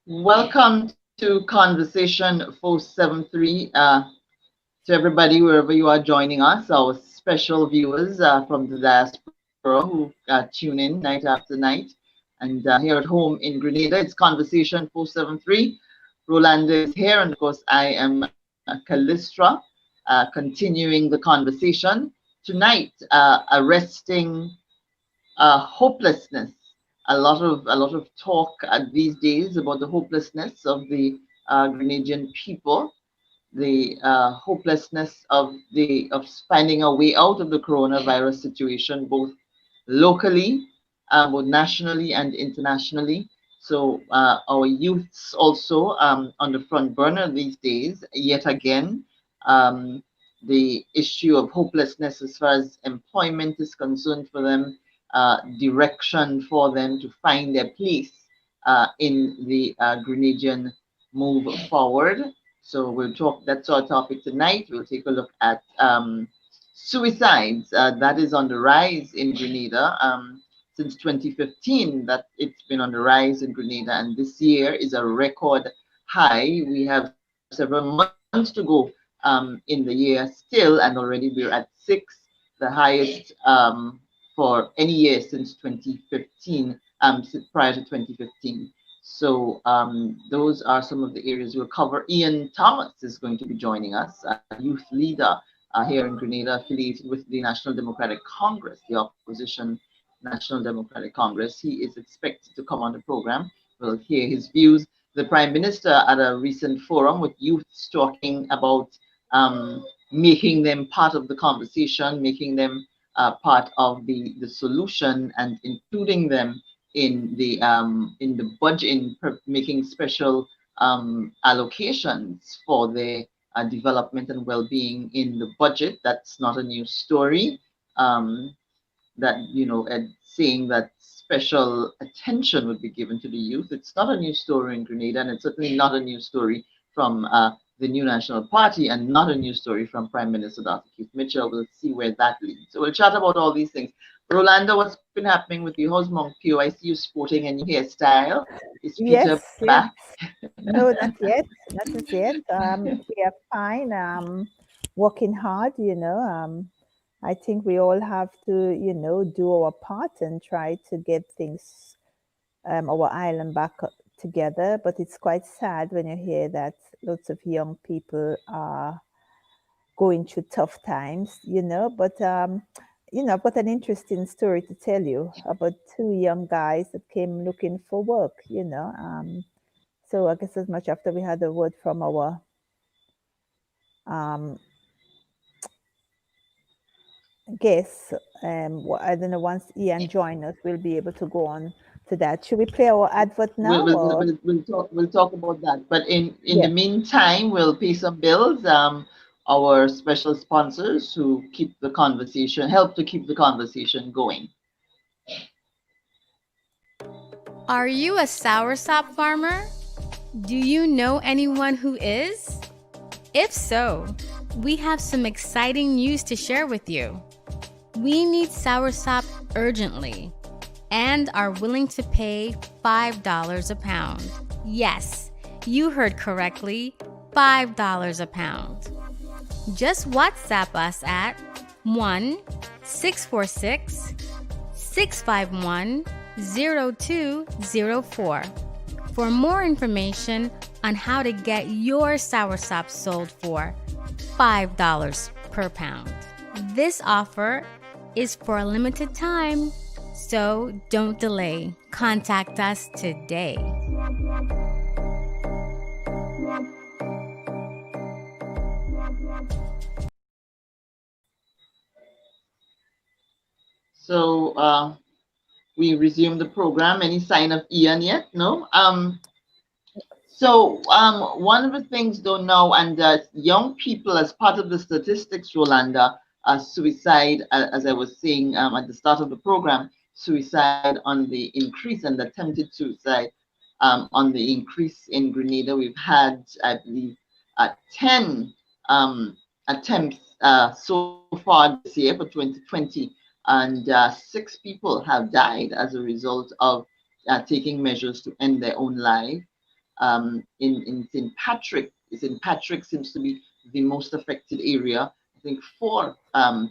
Welcome to Conversation 473. To everybody, wherever you are joining us, our special viewers from the diaspora who tune in night after night. And here at home in Grenada, it's Conversation 473. Rolanda is here, and of course, I am Callistra, continuing the conversation. Tonight, arresting hopelessness. A lot of talk these days about the hopelessness of the Grenadian people, the hopelessness of finding a way out of the coronavirus situation, both locally, both nationally and internationally. So our youths also on the front burner these days, yet again. Um, the issue of hopelessness as far as employment is concerned for them, direction for them to find their place in the Grenadian move forward. So we'll talk, that's our topic tonight. We'll take a look at suicides. That is on the rise in Grenada. Since 2015, that it's been on the rise in Grenada, and this year is a record high. We have several months to go in the year still, and already we're at 6, the highest for any year since 2015, prior to 2015. So those are some of the areas we'll cover. Ian Thomas is going to be joining us, a youth leader here in Grenada, affiliated with the National Democratic Congress, the opposition National Democratic Congress. He is expected to come on the program. We'll hear his views. The Prime Minister at a recent forum with youths talking about making them part of the conversation, making them part of the solution, and including them in the budget, making special allocations for their development and well-being in the budget. That's not a new story. That saying that special attention would be given to the youth. It's not a new story in Grenada, and it's certainly not a new story from the New National Party, and not a new story from Prime Minister Dr. Keith Mitchell. We'll see where that leads. So we'll chat about all these things. Rolanda, what's been happening with you? How's Monkey? I see you sporting a new hairstyle. Is Peter Yes, back? no, not yet, not as yet. We are fine. Working hard, I think we all have to, do our part and try to get things, our island back together. But it's quite sad when you hear that lots of young people are going through tough times, But I've got an interesting story to tell you about two young guys that came looking for work. So I guess as much after we had a word from our um, guests, I don't know, once Ian joins us, we'll be able to go on to that. Should we play our advert We'll, now? we'll, Or we'll, we'll talk about that. But in the yeah, meantime, we'll pay some bills. Our special sponsors who keep the conversation, help to keep the conversation going. Are you a soursop farmer? Do you know anyone who is? If so, we have some exciting news to share with you. We need soursop urgently and are willing to pay $5 a pound. Yes, you heard correctly, $5 a pound. Just WhatsApp us at 1-646-651-0204 for more information on how to get your soursop sold for $5 per pound. This offer is for a limited time, so don't delay. Contact us today. So we resume the program. Any sign of Ian yet? No. So one of the things though now, and young people, as part of the statistics, Rolanda, suicide, as I was saying at the start of the program, suicide on the increase, and attempted suicide on the increase in Grenada. We've had, I believe, 10 attempts so far this year for 2020, and 6 people have died as a result of taking measures to end their own life. In St. Patrick seems to be the most affected area. I think four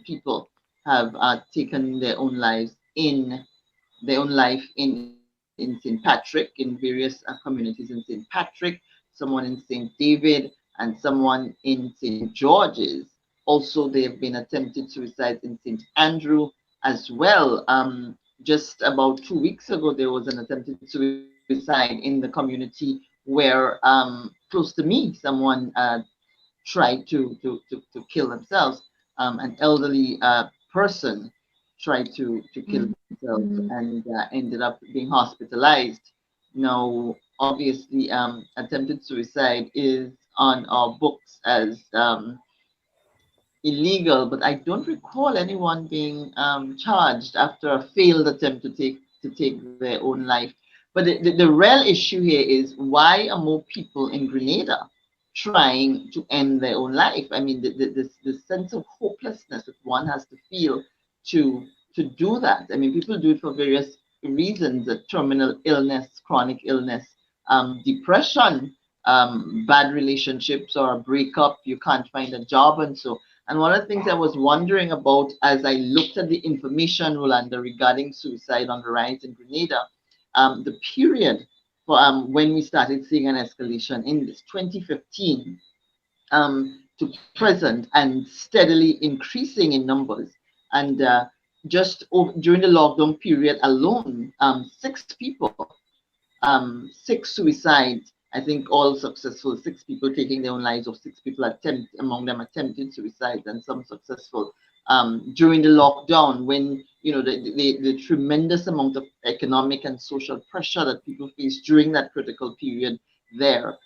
people have taken their own life in St. Patrick, in various communities in St. Patrick, someone in St. David, and someone in St. George's. Also, there have been attempted suicides in St. Andrew as well. Just about 2 weeks ago, there was an attempted suicide in the community where, close to me, someone tried to kill themselves. An elderly person tried to kill themselves Mm-hmm. and ended up being hospitalized. Now, obviously, attempted suicide is on our books as illegal, but I don't recall anyone being charged after a failed attempt to take their own life. But the real issue here is, why are more people in Grenada trying to end their own life? I mean, the sense of hopelessness that one has to feel to to do that. I mean, people do it for various reasons: terminal illness, chronic illness, depression, bad relationships or a breakup, you can't find a job, and so. And one of the things I was wondering about as I looked at the information, Rolanda, regarding suicide on the rise in Grenada, the period for when we started seeing an escalation in this 2015 to present, and steadily increasing in numbers. And during the lockdown period alone, 6 people, 6 suicides, I think all successful, 6 people taking their own lives, or 6 people among them attempted suicide, and some successful. During the lockdown, when the tremendous amount of economic and social pressure that people face during that critical period there,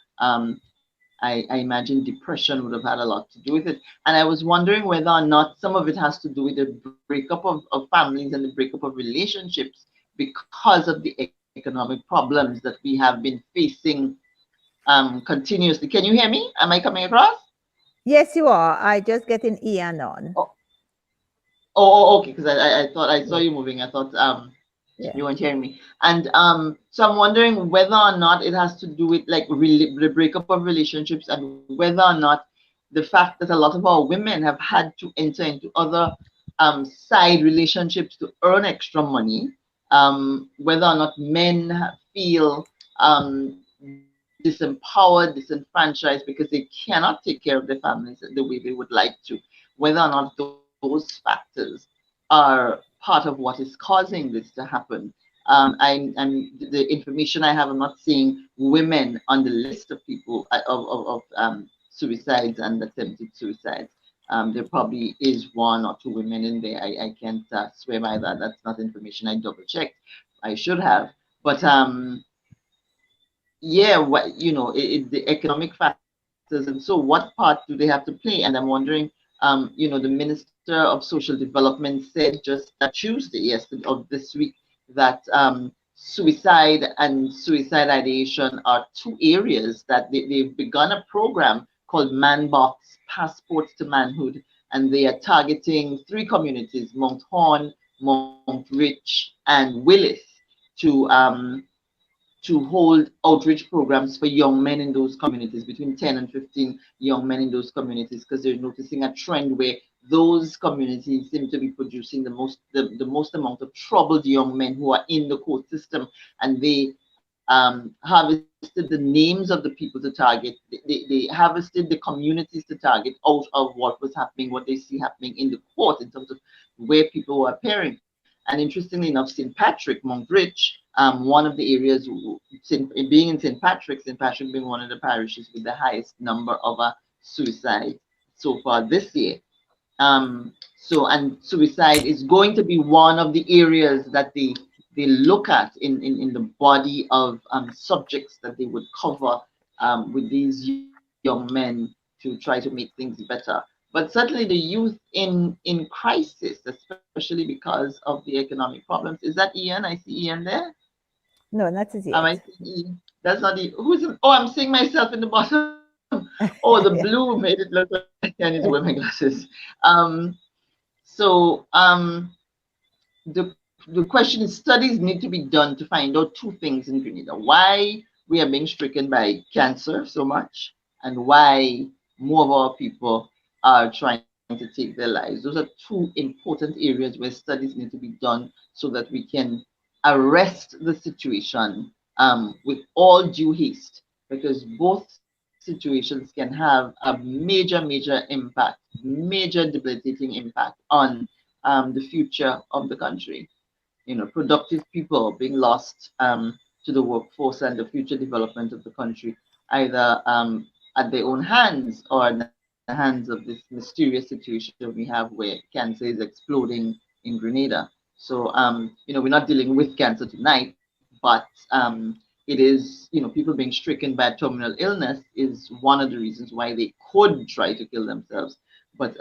I imagine depression would have had a lot to do with it. And I was wondering whether or not some of it has to do with the breakup of families and the breakup of relationships because of the economic problems that we have been facing continuously. Can you hear me? Am I coming across? Yes, you are. I just getting Ian on. Oh, okay. Because I thought I saw Yeah. you moving. I thought Yeah. you weren't hearing me. And so I'm wondering whether or not it has to do with like the breakup of relationships, and whether or not the fact that a lot of our women have had to enter into other side relationships to earn extra money, whether or not men feel disempowered, disenfranchised because they cannot take care of their families the way they would like to, whether or not those factors are part of what is causing this to happen. And the information I have, I'm not seeing women on the list of people of suicides and attempted suicides. There probably is one or two women in there. I can't swear by that. That's not information I double checked. I should have. But yeah, the economic factors, and so what part do they have to play? And I'm wondering, the Minister of Social Development said just Tuesday, yesterday, of this week, that suicide and suicide ideation are two areas that they've begun a program called Man Box Passports to Manhood, and they are targeting three communities: Mount Horn, Mount Rich, and Willis, to hold outreach programs for young men in those communities, between 10 and 15 young men in those communities, because they're noticing a trend where those communities seem to be producing the most amount of troubled young men who are in the court system. And they harvested the names of the people to target. They harvested the communities to target out of what was happening, what they see happening in the court, in terms of where people were appearing. And interestingly enough, St. Patrick, Mount Rich, one of the areas, being in St. Patrick being one of the parishes with the highest number of suicides so far this year. And suicide is going to be one of the areas that they look at in the body of subjects that they would cover with these young men to try to make things better. But certainly the youth in crisis, especially because of the economic problems. Is that Ian? I see Ian there. No, not as Am I yet. seeing Ian? That's not Ian. Oh, I'm seeing myself in the bottom. Oh, the blue Yeah. made it look like I need to wear my glasses. Um, so the the question is, studies need to be done to find out two things in Grenada: why we are being stricken by cancer so much, and why more of our people are trying to take their lives. Those are two important areas where studies need to be done so that we can arrest the situation with all due haste, because both situations can have a major impact, major debilitating impact on the future of the country. Productive people being lost to the workforce and the future development of the country, either at their own hands or in the hands of this mysterious situation we have where cancer is exploding in Grenada. So, we're not dealing with cancer tonight, but it is, people being stricken by terminal illness is one of the reasons why they could try to kill themselves. But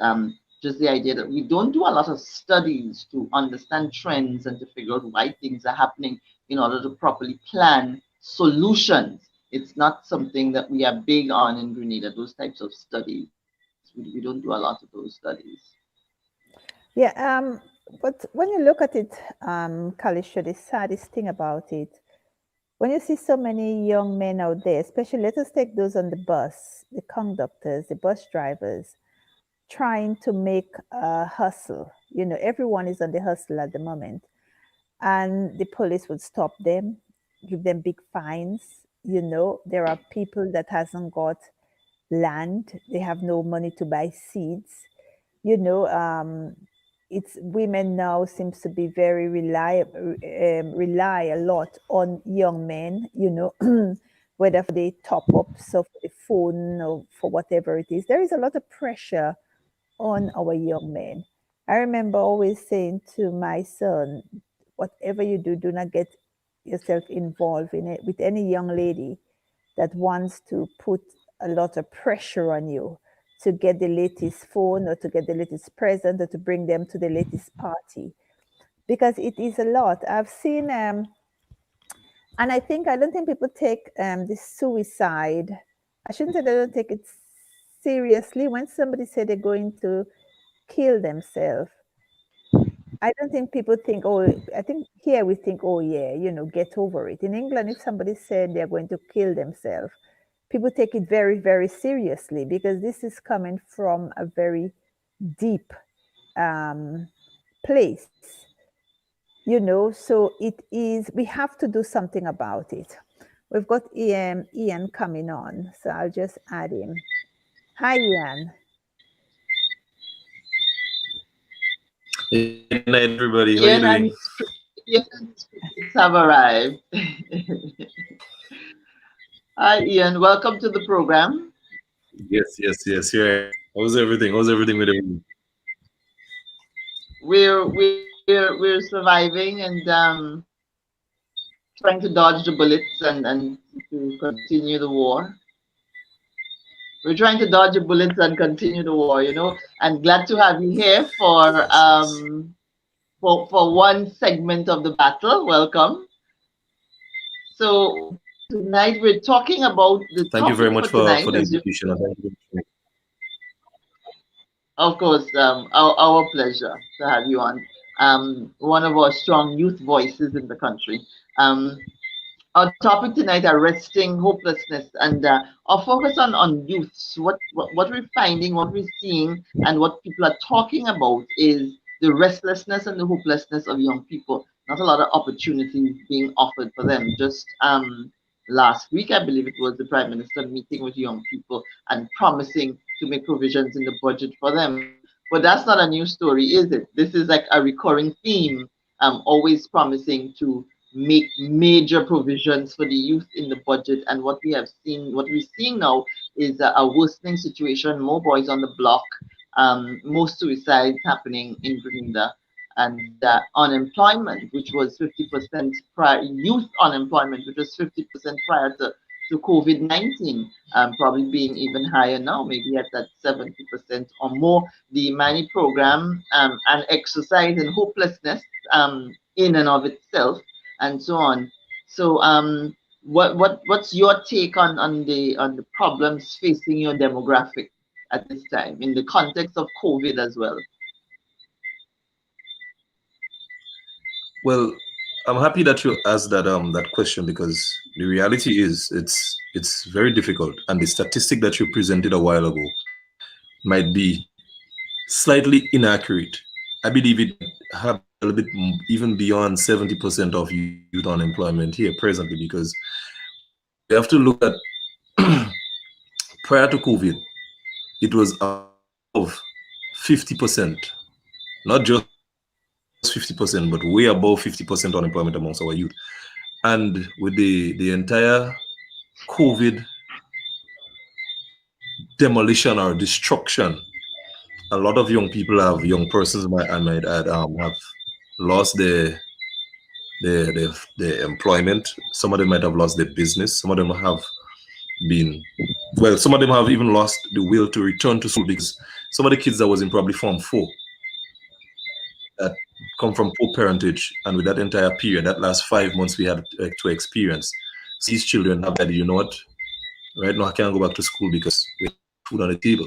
just the idea that we don't do a lot of studies to understand trends and to figure out why things are happening in order to properly plan solutions. It's not something that we are big on in Grenada, those types of studies. We don't do a lot of those studies. Yeah, but when you look at it, Kalisha, the saddest thing about it, when you see so many young men out there, especially let us take those on the bus, the conductors, the bus drivers, trying to make a hustle. Everyone is on the hustle at the moment. And the police would stop them, give them big fines. There are people that hasn't got land, they have no money to buy seeds. you know um, it's women now seems to be very rely a lot on young men, whether for the top ups or for the phone or for whatever it is. There is a lot of pressure on our young men. I remember always saying to my son, whatever you do, do not get yourself involved in it with any young lady that wants to put a lot of pressure on you to get the latest phone or to get the latest present or to bring them to the latest party, because it is a lot. I've seen, and I don't think people take this suicide. I shouldn't say they don't take it seriously. When somebody say they're going to kill themselves, I don't think people think, oh, I think here we think, oh, yeah, get over it. In England, if somebody said they're going to kill themselves, people take it very, very seriously because this is coming from a very deep place, so it is, we have to do something about it. We've got Ian coming on, so I'll just add him. Hi, Ian. Hey, good night, everybody. How are you Ian doing? and Ian and spirits have arrived. Hi, Ian. Welcome to the program. Yes. Here. How's everything? How's everything with everyone? We're surviving and trying to dodge the bullets and to continue the war. We're trying to dodge the bullets and continue the war, And glad to have you here Yes. for one segment of the battle. Welcome. So tonight we're talking about the Thank you topic very much for for tonight, the as you, invitation. And thank you. of course, our pleasure to have you on. One of our strong youth voices in the country. Our topic tonight: arresting hopelessness, and our focus on youths. What we're finding, what we're seeing, and what people are talking about is the restlessness and the hopelessness of young people. Not a lot of opportunities being offered for them. Just last week, I believe it was, the Prime Minister meeting with young people and promising to make provisions in the budget for them. But that's not a new story, is it? This is like a recurring theme. Always promising to make major provisions for the youth in the budget. And what we're seeing now is a worsening situation, more boys on the block, more suicides happening in Grenada, and unemployment, which was 50% prior, youth unemployment, which was 50% prior to COVID-19, probably being even higher now, maybe at that 70% or more. The Money program and exercise and hopelessness in and of itself, and so on. So, what's your take on the problems facing your demographic at this time in the context of COVID as well? Well, I'm happy that you asked that question, because the reality is it's very difficult, and the statistic that you presented a while ago might be slightly inaccurate. I believe it have a little bit even beyond 70% of youth unemployment here presently, because we have to look at prior to COVID, it was above 50%, not just 50%, but way above 50% unemployment amongst our youth. And with the entire COVID demolition or destruction, a lot of young people have, young persons, I might add, have lost their employment. Some of them might have lost their business. Some of them have been, well, some of them have even lost the will to return to school, because some of the kids that was in probably Form 4 that come from poor parentage, and with that entire period, that last 5 months we had to experience, these children have that, you know what, right now I can't go back to school because we have food on the table.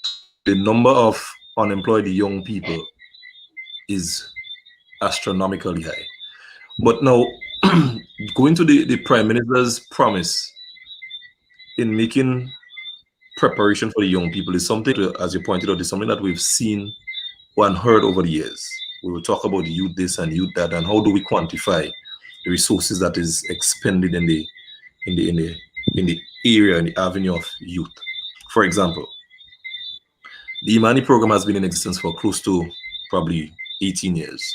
So the number of unemployed young people is astronomically high. But now, going to the Prime Minister's promise in making preparation for the young people is something, as you pointed out, is something that we've seen and heard over the years. We will talk about youth this and youth that, and how do we quantify the resources that is expended in the area, in the avenue of youth. For example, the Imani program has been in existence for close to probably 18 years.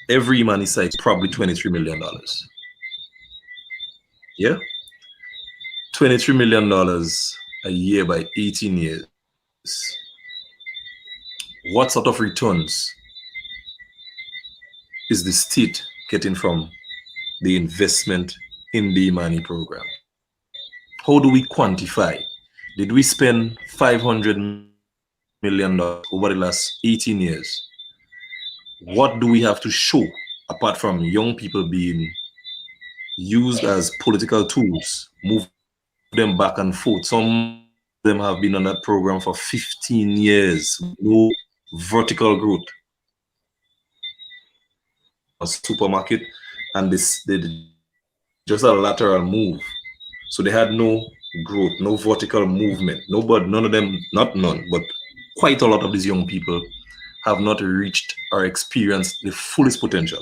Every Imani site probably $23 million. Yeah, $23 million a year by 18 years. What sort of returns is the state getting from the investment in the Imani program? How do we quantify? Did we spend $500 million over the last 18 years? What do we have to show, apart from young people being used as political tools, move them back and forth? Some of them have been on that program for 15 years with no vertical growth. A supermarket, and this they just a lateral move. So they had no growth, no vertical movement. Nobody, none of them, not none, but quite a lot of these young people have not reached or experienced the fullest potential.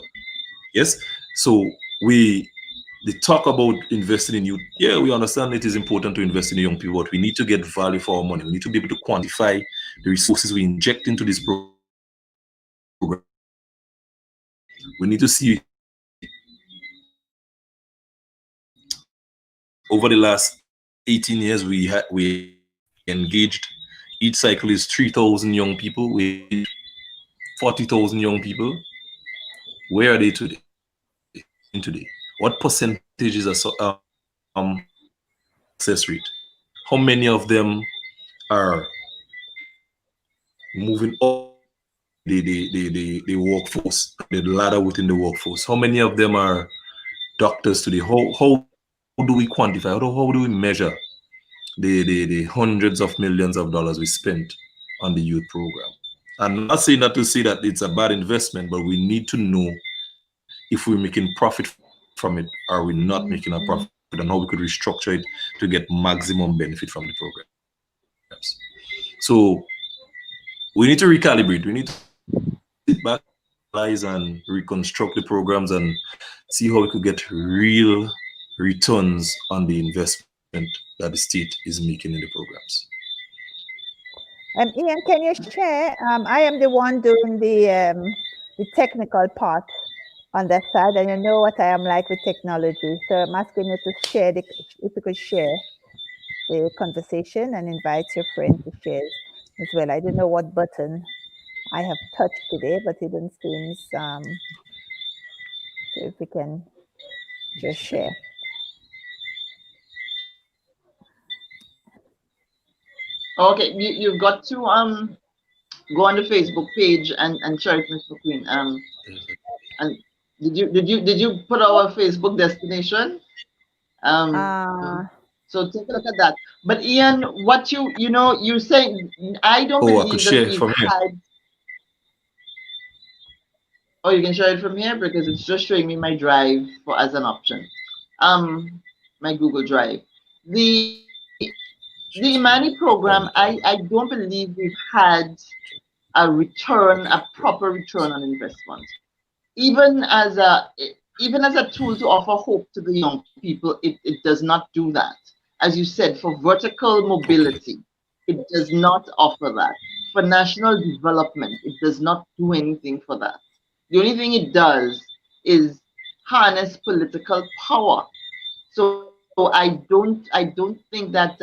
Yes. So we they talk about investing in youth. Yeah, we understand it is important to invest in young people, but we need to get value for our money. We need to be able to quantify the resources we inject into this program. We need to see over the last 18 years we engaged. Each cycle is 3,000 young people. We engaged 40,000 young people. Where are they today? Today, what percentage is a success rate? How many of them are moving up the workforce, the ladder within the workforce? How many of them are doctors today? How do we quantify? How do we measure the hundreds of millions of dollars we spent on the youth program? I'm not saying that to say that it's a bad investment, but we need to know if we're making profit from it, are we not making a profit, and how we could restructure it to get maximum benefit from the programs. So we need to recalibrate. We need to sit back, analyze, and reconstruct the programs and see how we could get real returns on the investment that the state is making in the programs. Ian, can you share? I am the one doing the technical part on that side, and you know what I am like with technology. So I'm asking you to share if you could share the conversation and invite your friend to share as well. I don't know what button I have touched today, but it seems. So if we can just share. Okay, you've got to go on the Facebook page and share it, Mr. Queen. And did you put our Facebook destination? So take a look at that. But Ian, what you say, I don't Oh, I could believe that share we've from here. had. Oh, you can share it from here because it's just showing me my drive for as an option. My Google Drive. The the Imani program, I don't believe we've had a return, a proper return on investment. Even as a even as a tool to offer hope to the young people, it does not do that. As you said, for vertical Okay. mobility, it does not offer that. For national development, it does not do anything for that. The only thing it does is harness political power. So I don't think that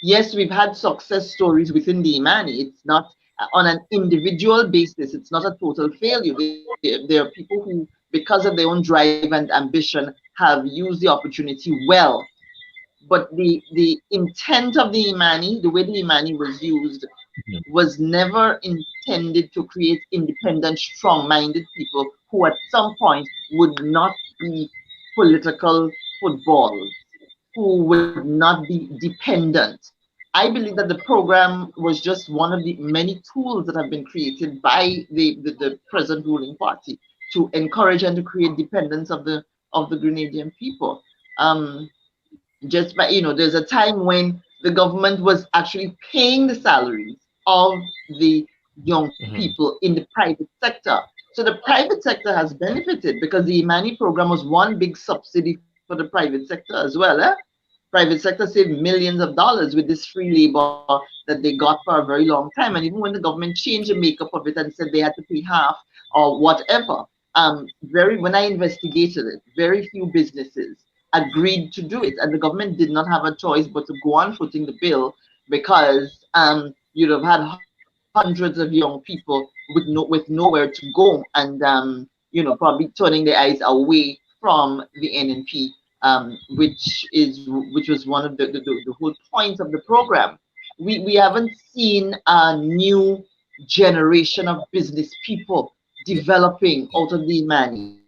yes, we've had success stories within the Imani. It's not on an individual basis. It's not a total failure. There are people who, because of their own drive and ambition, have used the opportunity well. But the intent of the Imani, the way the Imani was used, Mhm. was never intended to create independent, strong-minded people who at some point would not be political footballs, who would not be dependent. I believe that the program was just one of the many tools that have been created by the present ruling party to encourage and to create dependence of the Grenadian people. Just by, there's a time when the government was actually paying the salaries of the young Mhm. people in the private sector. So the private sector has benefited because the Imani program was one big subsidy for the private sector as well. Private sector saved millions of dollars with this free labor that they got for a very long time. And even when the government changed the makeup of it and said they had to pay half or whatever, when I investigated it, very few businesses agreed to do it, and the government did not have a choice but to go on footing the bill because you'd have had hundreds of young people with nowhere to go, and probably turning their eyes away from the NNP, which was one of the whole point of the program. We haven't seen a new generation of business people developing out of the Imani.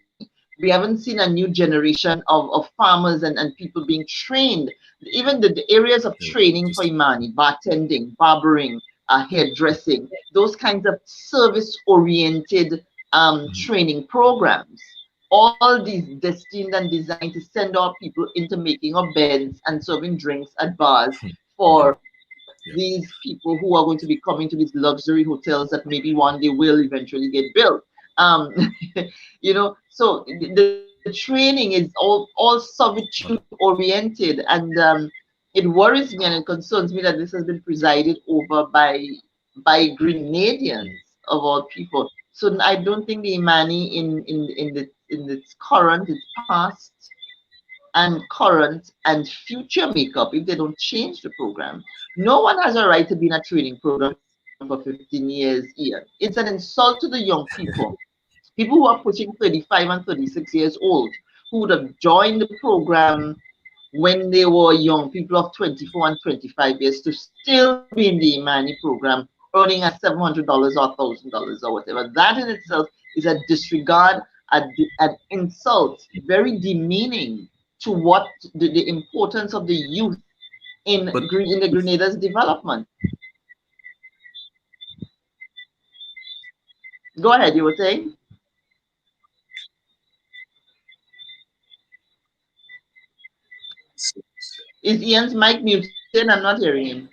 We haven't seen a new generation of farmers and people being trained. Even the areas of Yeah. training for Just Imani, bartending, barbering, hairdressing, those kinds of service oriented mhm. training programs. All these destined and designed to send our people into making of beds and serving drinks at bars Yeah. for Yeah. these people who are going to be coming to these luxury hotels that maybe one day will eventually get built. Um, so the training is all servitude oriented, and it worries me and it concerns me that this has been presided over by Grenadians of all people. So I don't think the Imani in its current, its past and current and future makeup, if they don't change the program, no one has a right to be in a training program for 15 years, Ian. It's an insult to the young people who are pushing 35 and 36 years old, who would have joined the program when they were young, people of 24 and 25 years, to still be in the Imani program, earning a $700 or $1,000 or whatever. That in itself is a disregard, an insult, very demeaning to what the importance of the youth But in the Grenada's development. Go ahead, you were saying? Is Ian's mic muted? I'm not hearing him.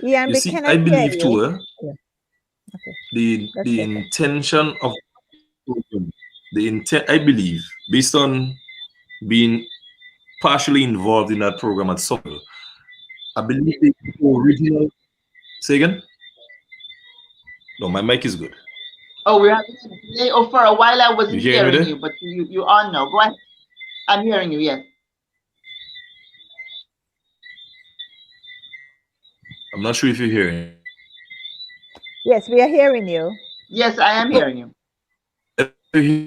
Ian, you we see, I cannot hear believe you. too, Yeah, okay, that's the better. intention of the intent. I believe, based on being partially involved in that program at some level, I believe the original. Say again. No, my mic is good. Oh, we're having a delay. Oh, for a while I You wasn't hearing me hearing there? you, but you are now. Go ahead. I'm hearing you. Yes. I'm not sure if you're hearing me. Yes, we are hearing you. Yes, I am hearing you. If you hear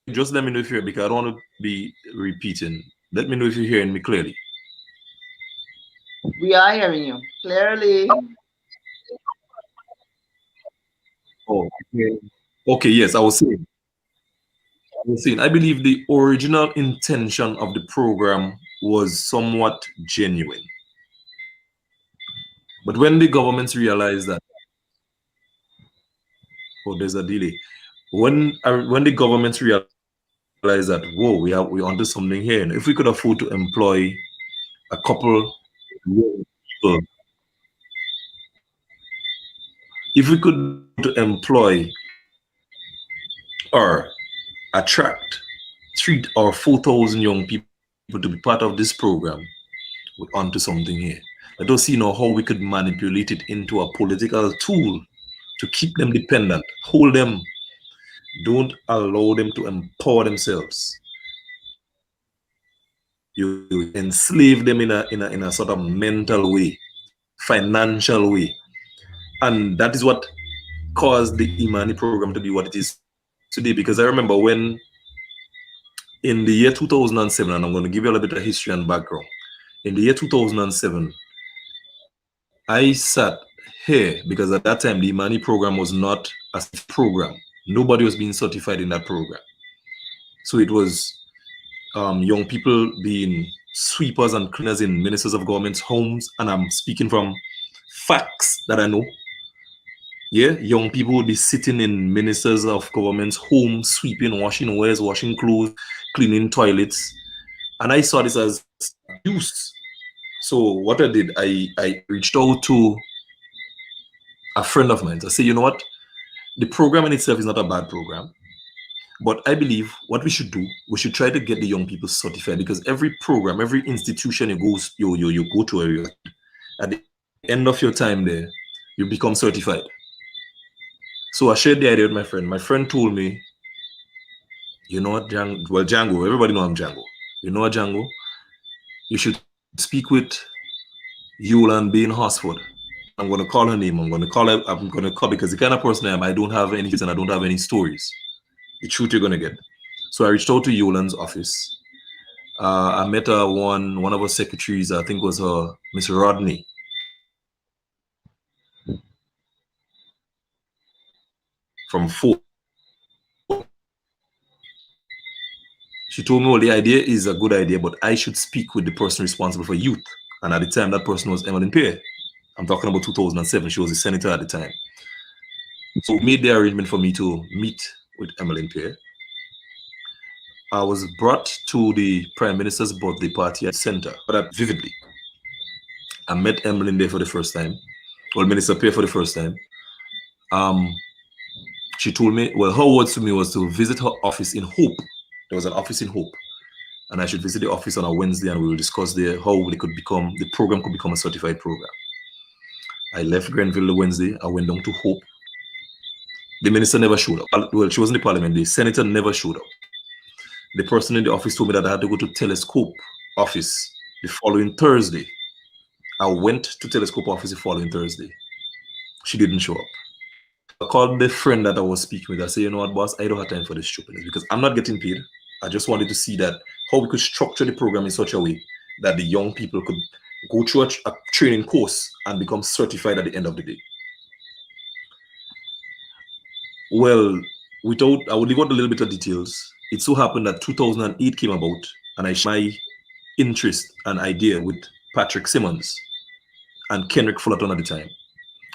me, just let me know if you're because I don't want to be repeating. Let me know if you're hearing me clearly. We are hearing you clearly. Oh, okay. Okay, yes, I believe the original intention of the program was somewhat genuine. But when the governments realize that, oh, there's a delay. When the governments realize that, whoa, we onto something here. And if we could afford to employ a couple young people, if we could afford to employ or attract 3 or 4 thousand young people to be part of this program, we're onto something here. Let us see now how we could manipulate it into a political tool to keep them dependent, hold them, don't allow them to empower themselves. You enslave them in a sort of mental way, financial way. And that is what caused the Imani program to be what it is today. Because I remember when in the year 2007, and I'm going to give you a little bit of history and background. In the year 2007, I sat here because at that time the Imani program was not a program. Nobody was being certified in that program. So it was young people being sweepers and cleaners in ministers of government's homes. And I'm speaking from facts that I know. Yeah, young people would be sitting in ministers of government's homes, sweeping, washing wares, washing clothes, cleaning toilets. And I saw this as abuse. So what I did, I reached out to a friend of mine. I said, you know what? The program in itself is not a bad program. But I believe what we should do, we should try to get the young people certified, because every program, every institution you go to, at the end of your time there, you become certified. So I shared the idea with my friend. My friend told me, you know what, Django, everybody know I'm Django. You know what, Django? You should speak with Yulan Bain Hosford. I'm going to call her name. I'm going to call her, I'm going to call, because the kind of person I am, I don't have any and I don't have any stories. The truth you're going to get. So I reached out to Yolan's office. I met one of her secretaries, I think was Miss Rodney. From Fort. She told me, well, the idea is a good idea, but I should speak with the person responsible for youth. And at the time, that person was Emmeline Pear. I'm talking about 2007. She was a senator at the time. So we made the arrangement for me to meet with Emmeline Pear. I was brought to the Prime Minister's birthday party at the center, but vividly. I met Emmeline there for the first time. Well, Minister Pear for the first time. She told me, well, her words to me was to visit her office in Hope. There was an office in Hope. And I should visit the office on a Wednesday, and we will discuss there how the program could become a certified program. I left Grenville the Wednesday. I went down to Hope. The minister never showed up. Well, she wasn't in the parliament. The senator never showed up. The person in the office told me that I had to go to Telescope office the following Thursday. I went to Telescope office the following Thursday. She didn't show up. I called the friend that I was speaking with. I said, you know what, boss, I don't have time for this stupidness because I'm not getting paid. I just wanted to see that how we could structure the program in such a way that the young people could go through a training course and become certified at the end of the day. Well, I will leave out a little bit of details. It so happened that 2008 came about, and I shared my interest and idea with Patrick Simmons and Kenrick Fullerton at the time.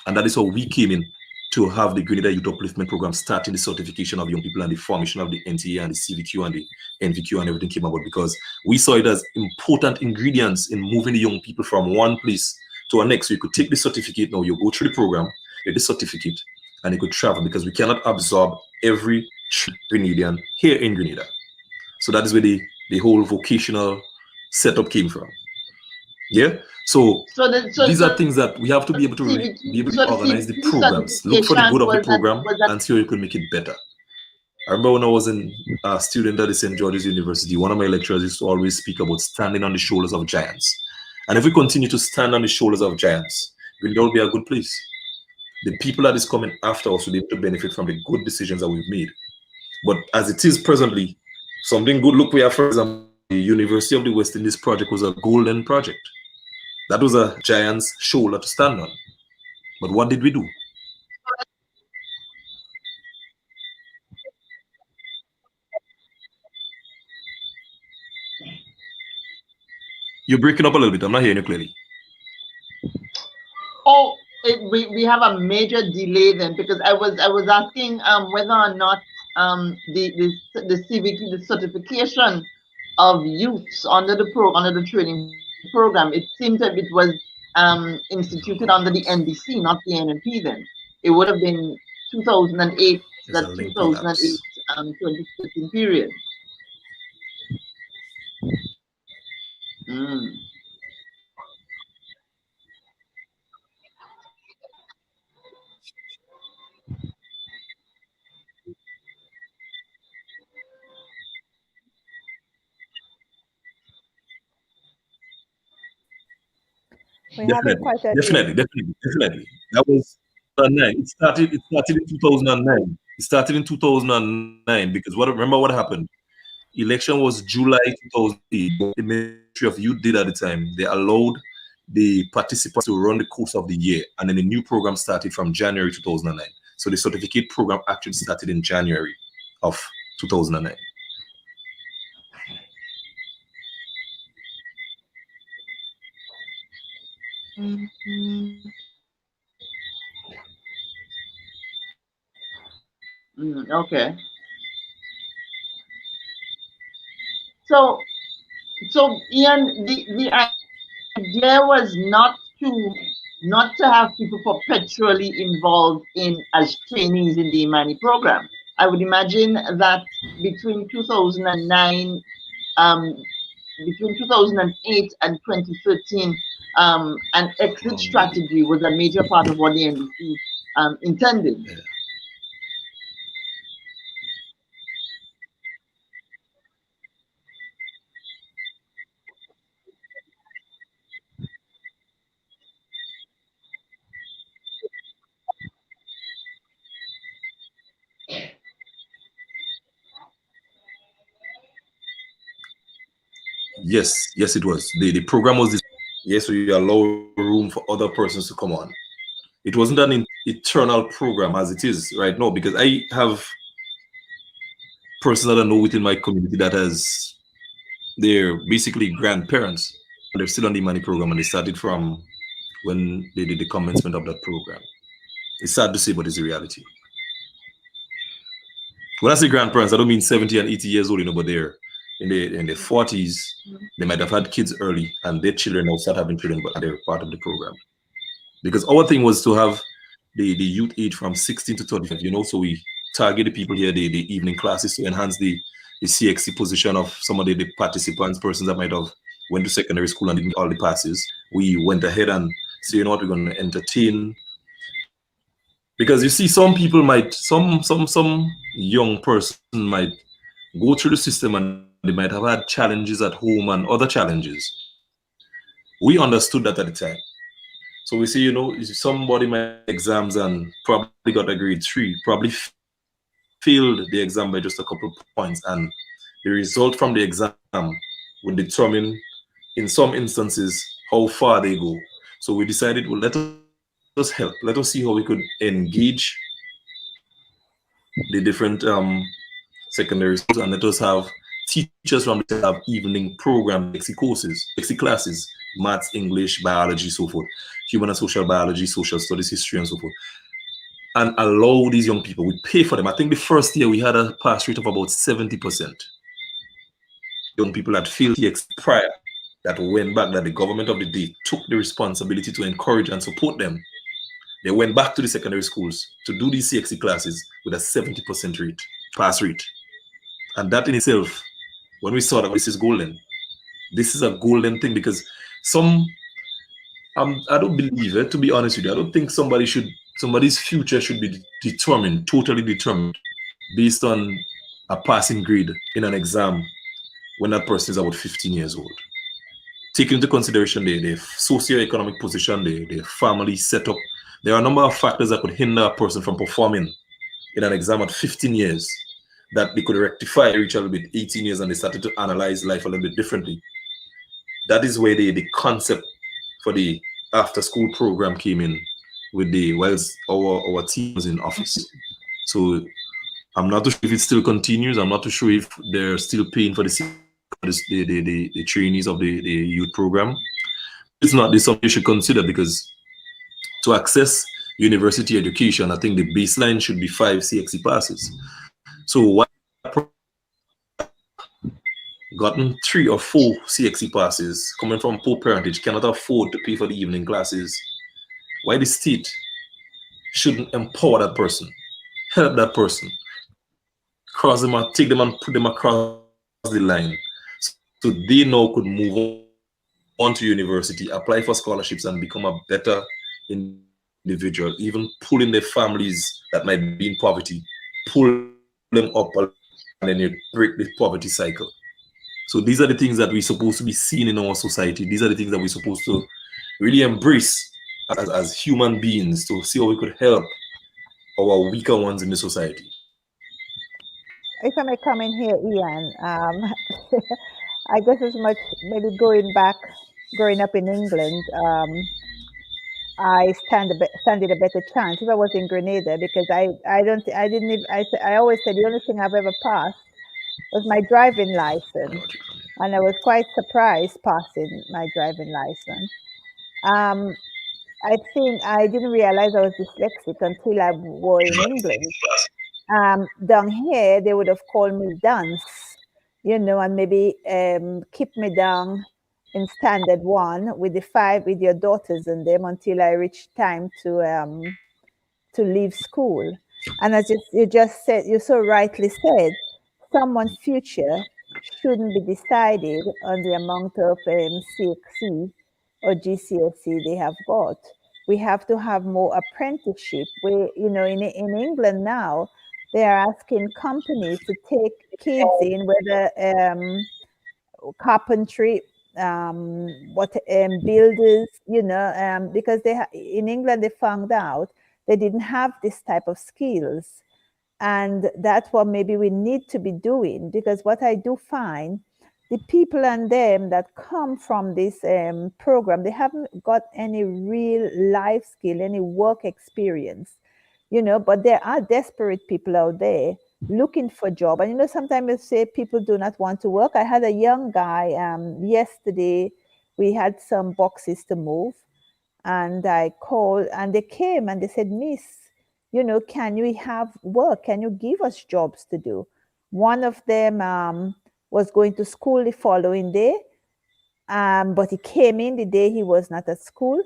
And that is how we came in to have the Grenada Youth Upliftment Program starting the certification of young people and the formation of the NTA and the CVQ and the NVQ and everything came about, because we saw it as important ingredients in moving the young people from one place to a next. So you could take the certificate, now you go through the program, get the certificate, and you could travel, because we cannot absorb every Grenadian here in Grenada. So that is where the whole vocational setup came from. Yeah. So these are things that we have to be able to organize the programs, look for the good of the program, and see how you can make it better. I remember when I was a student at the St. George's University, one of my lecturers used to always speak about standing on the shoulders of giants. And if we continue to stand on the shoulders of giants, it will be a good place. The people that is coming after us will be able to benefit from the good decisions that we've made. But as it is presently, something good, look, we have, for example, the University of the West Indies project was a golden project. That was a giant's shoulder to stand on. But what did we do? You're breaking up a little bit. I'm not hearing you clearly. we have a major delay then, because I was asking whether or not the civic, the certification of youths under under the training program, it seemed that it was instituted under the NDC, not the NNP. Then it would have been 2008, There's a that link collapse. 2008 2013 period. Mm. We're having Definitely, quite a definitely, delay. definitely, definitely. That was 2009. It started in 2009. It started in 2009 because what remember what happened? Election was July 2008. What the Ministry of Youth did at the time, they allowed the participants to run the course of the year, and then the new program started from January 2009. So the certificate program actually started in January of 2009. Mm, okay. So Ian, the idea was not to have people perpetually involved in as trainees in the Imani program. I would imagine that between 2009, um, between 2008 and 2013, an exit Maybe. strategy was a major part of what the NDC intended. Yeah. Yes, yes, it was. The program was this. Yes, we allow room for other persons to come on. It wasn't an eternal program as it is right now because I have persons that I know within my community that has they're basically grandparents and they're still on the money program and they started from when they did the commencement of that program. It's sad to say, but it's the reality. When I say grandparents, I don't mean 70 and 80 years old, but they're in their 40s. They might have had kids early and their children now start having children, but they're part of the program. Because our thing was to have the youth age from 16 to 35, so we target the people here, the evening classes to enhance the CXC position of some of the participants, persons that might have went to secondary school and didn't all the passes. We went ahead and say, you know what, we're going to entertain. Because you see, some people might, some young person might go through the system and they might have had challenges at home and other challenges. We understood that at the time. So we see, somebody might exams and probably got a grade 3, probably failed the exam by just a couple of points, and the result from the exam would determine, in some instances, how far they go. So we decided, well, let us help. Let us see how we could engage the different secondary schools, and let us have teachers from the have evening program, lexi courses, lexi classes, maths, English, biology, so forth, human and social biology, social studies, history, and so forth, and allow these young people. We pay for them. I think the first year we had a pass rate of about 70%. Young people that failed TX prior, that went back, that the government of the day took the responsibility to encourage and support them. They went back to the secondary schools to do these CXC classes with a 70% rate, pass rate. And that in itself, when we saw that, this is golden. This is a golden thing because I don't believe it, to be honest with you. I don't think somebody's future should be determined, totally determined, based on a passing grade in an exam when that person is about 15 years old. Take into consideration the socioeconomic position, the family setup. There are a number of factors that could hinder a person from performing in an exam at 15 years that they could rectify, reach a little bit 18 years, and they started to analyze life a little bit differently. That is where the concept for the after school program came in with whilst our team was in office. So I'm not too sure if it still continues. I'm not too sure if they're still paying for the trainees of the youth program. It's not this something you should consider because to access university education, I think the baseline should be 5 CXC passes. So what gotten 3 or 4 CXC passes coming from poor parentage cannot afford to pay for the evening classes, why the state shouldn't empower that person, help that person, cross them out, take them and put them across the line so they now could move on to university, apply for scholarships and become a better individual, even pulling their families that might be in poverty, pull them up along and then you break the poverty cycle. So these are the things that we're supposed to be seeing in our society. These are the things that we're supposed to really embrace as human beings to see how we could help our weaker ones in the society. If I may come in here, Ian, I guess as much maybe going back, growing up in England, I standed a better chance if I was in Grenada because I don't I didn't even, I always said the only thing I've ever passed was my driving license, and I was quite surprised passing my driving license. Um, I think I didn't realize I was dyslexic until I were in England. Down here, they would have called me Dance, and maybe keep me down in standard one with the five with your daughters and them until I reached time to leave school. And as you just said, you so rightly said, someone's future shouldn't be decided on the amount of CXC or GCSE they have got. We have to have more apprenticeship. In England now, they are asking companies to take kids in, whether carpentry, what builders, because in England they found out they didn't have this type of skills, and that's what maybe we need to be doing. Because what I do find, the people and them that come from this program, they haven't got any real life skill, any work experience, but there are desperate people out there looking for job. And sometimes you say people do not want to work. I had a young guy yesterday. We had some boxes to move, and I called, and they came and they said, Miss, can we have work? Can you give us jobs to do? One of them was going to school the following day, but he came in the day he was not at school.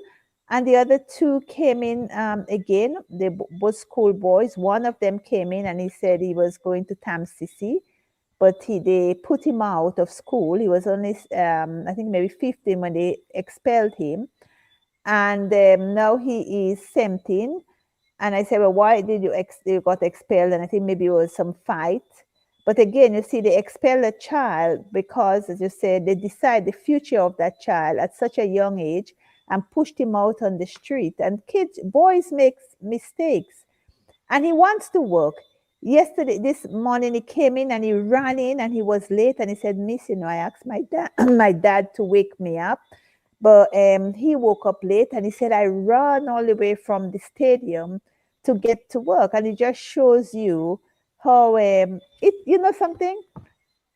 And the other two came in again. They both school boys. One of them came in and he said he was going to TAMCC, but they put him out of school. He was only, I think, maybe 15 when they expelled him. And now he is 17. And I said, well, why did you got expelled? And I think maybe it was some fight. But again, you see, they expel a child because, as you said, they decide the future of that child at such a young age and pushed him out on the street. And boys make mistakes. And he wants to work. This morning, he came in and he ran in and he was late. And he said, Miss, I asked my dad to wake me up. But he woke up late and he said, I ran all the way from the stadium to get to work. And it just shows you how, something,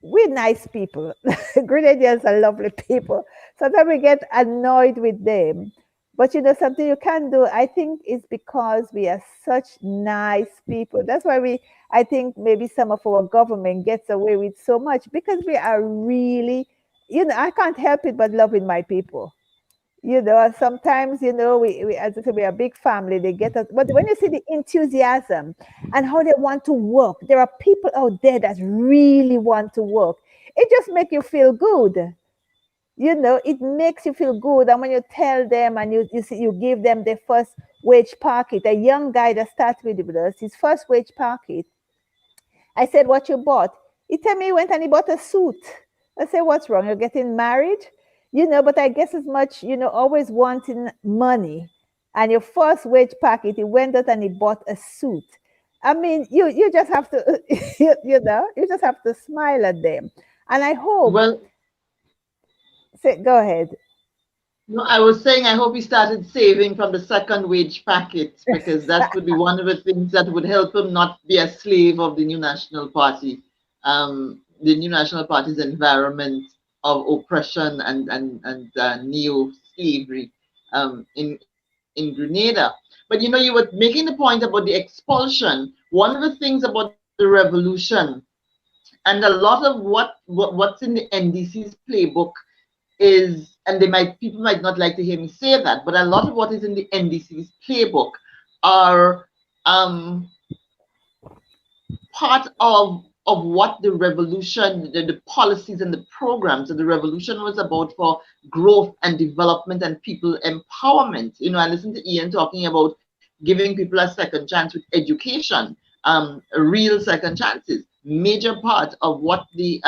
we're nice people. Grenadians are lovely people. Sometimes we get annoyed with them. But something you can do, I think, is because we are such nice people. That's why I think maybe some of our government gets away with so much, because we are really, I can't help it but loving my people. Sometimes, we as I said, we are a big family, they get us. But when you see the enthusiasm and how they want to work, there are people out there that really want to work. It just makes you feel good. It makes you feel good. And when you tell them and you give them their first wage packet, a young guy that started with us, his first wage packet, I said, what you bought? He told me he went and he bought a suit. I said, what's wrong? You're getting married? But I guess as much, always wanting money. And your first wage packet, he went out and he bought a suit. I mean, you just have to, you just have to smile at them. And I hope. Well, go ahead. no, I was saying I hope he started saving from the second wage packet, because that would be one of the things that would help him not be a slave of the new National Party, the new National Party's environment of oppression and neo-slavery in Grenada. But But you know, you were making the point about the expulsion. One of the things about the revolution, and a lot of what's in the NDC's playbook is, and people might not like to hear me say that, but a lot of what is in the NDC's playbook are part of what the revolution, the policies and the programs that the revolution was about for growth and development and people empowerment. You know, I listened to Ian talking about giving people a second chance with education, real second chances. Major part of what the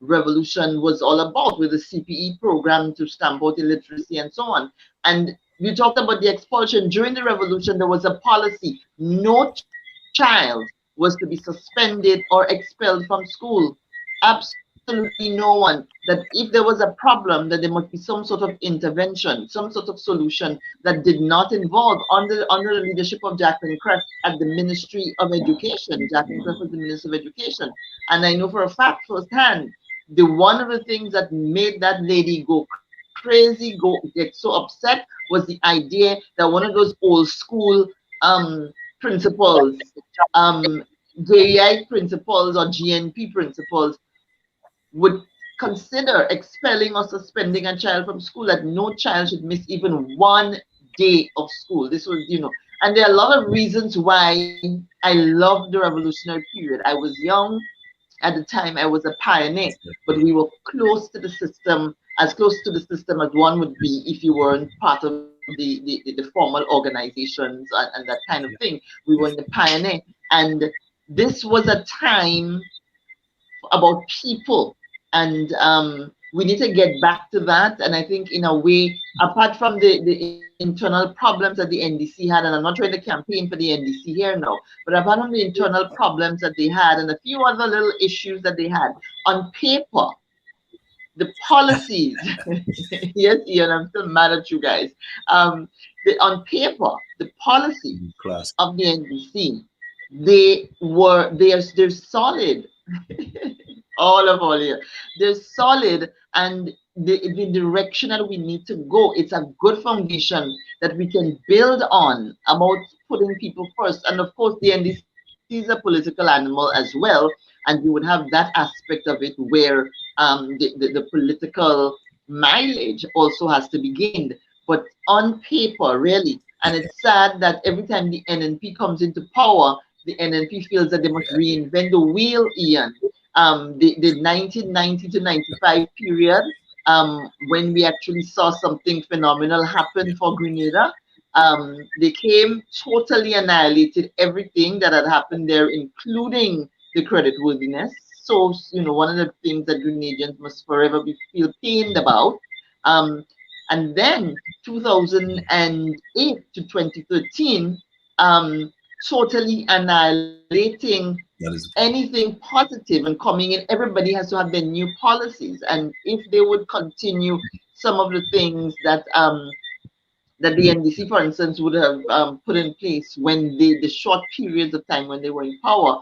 revolution was all about with the CPE program to stamp out illiteracy and so on. And we talked about the expulsion. During the revolution, there was a policy: no child was to be suspended or expelled from school. Absolutely no one. That if there was a problem, that there must be some sort of intervention, some sort of solution that did not involve, under the leadership of Jacqueline Crest at the Ministry of Education. Jacqueline Crest was the Minister of Education. And I know for a fact firsthand, one of the things that made that lady go crazy, get so upset, was the idea that one of those old school principals, GAI principals or GNP principals would consider expelling or suspending a child from school, that no child should miss even one day of school. This was, you know, and there are a lot of reasons why I loved the revolutionary period. I was young at the time, I was a pioneer, but we were close to the system, as close to the system as one would be if you weren't part of the formal organizations and that kind of thing. We were in the pioneer, and this was a time about people, and we need to get back to that. And I think in a way, apart from the internal problems that the NDC had, and I'm not trying to campaign for the NDC here now, but apart from the internal problems that they had and a few other little issues that they had, on paper, the policies, yes, Ian, I'm still mad at you guys. On paper, the policies of the NDC, they're solid. all here, they're solid, and the direction that we need to go, it's a good foundation that we can build on about putting people first. And of course, the NDC is a political animal as well, and we would have that aspect of it where the political mileage also has to be gained. But on paper, really, and it's sad that every time the NNP comes into power, the NNP feels that they must reinvent the wheel, Ian. The 1990 to 95 period, when we actually saw something phenomenal happen for Grenada, they came, totally annihilated everything that had happened there, including the creditworthiness. So, you know, one of the things that Grenadians must forever feel pained about. And then 2008 to 2013, totally annihilating anything positive and coming in. Everybody has to have their new policies, and if they would continue some of the things that that the NDC, for instance, would have put in place when the short periods of time when they were in power,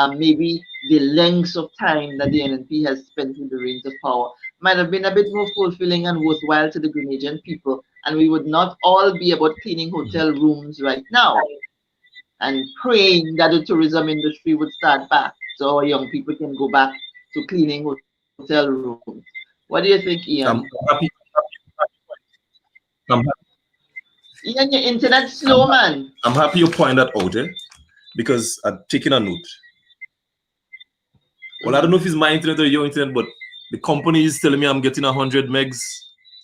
maybe the lengths of time that the NNP has spent in the reins of power might have been a bit more fulfilling and worthwhile to the Grenadian people, and we would not all be about cleaning hotel rooms right now and praying that the tourism industry would start back so our young people can go back to cleaning hotel rooms. What do you think, Ian? I'm happy. I'm happy. Ian, your internet's slow, man. I'm happy you point that out, because I'm taking a note. Well, I don't know if it's my internet or your internet, but the company is telling me I'm getting 100 megs,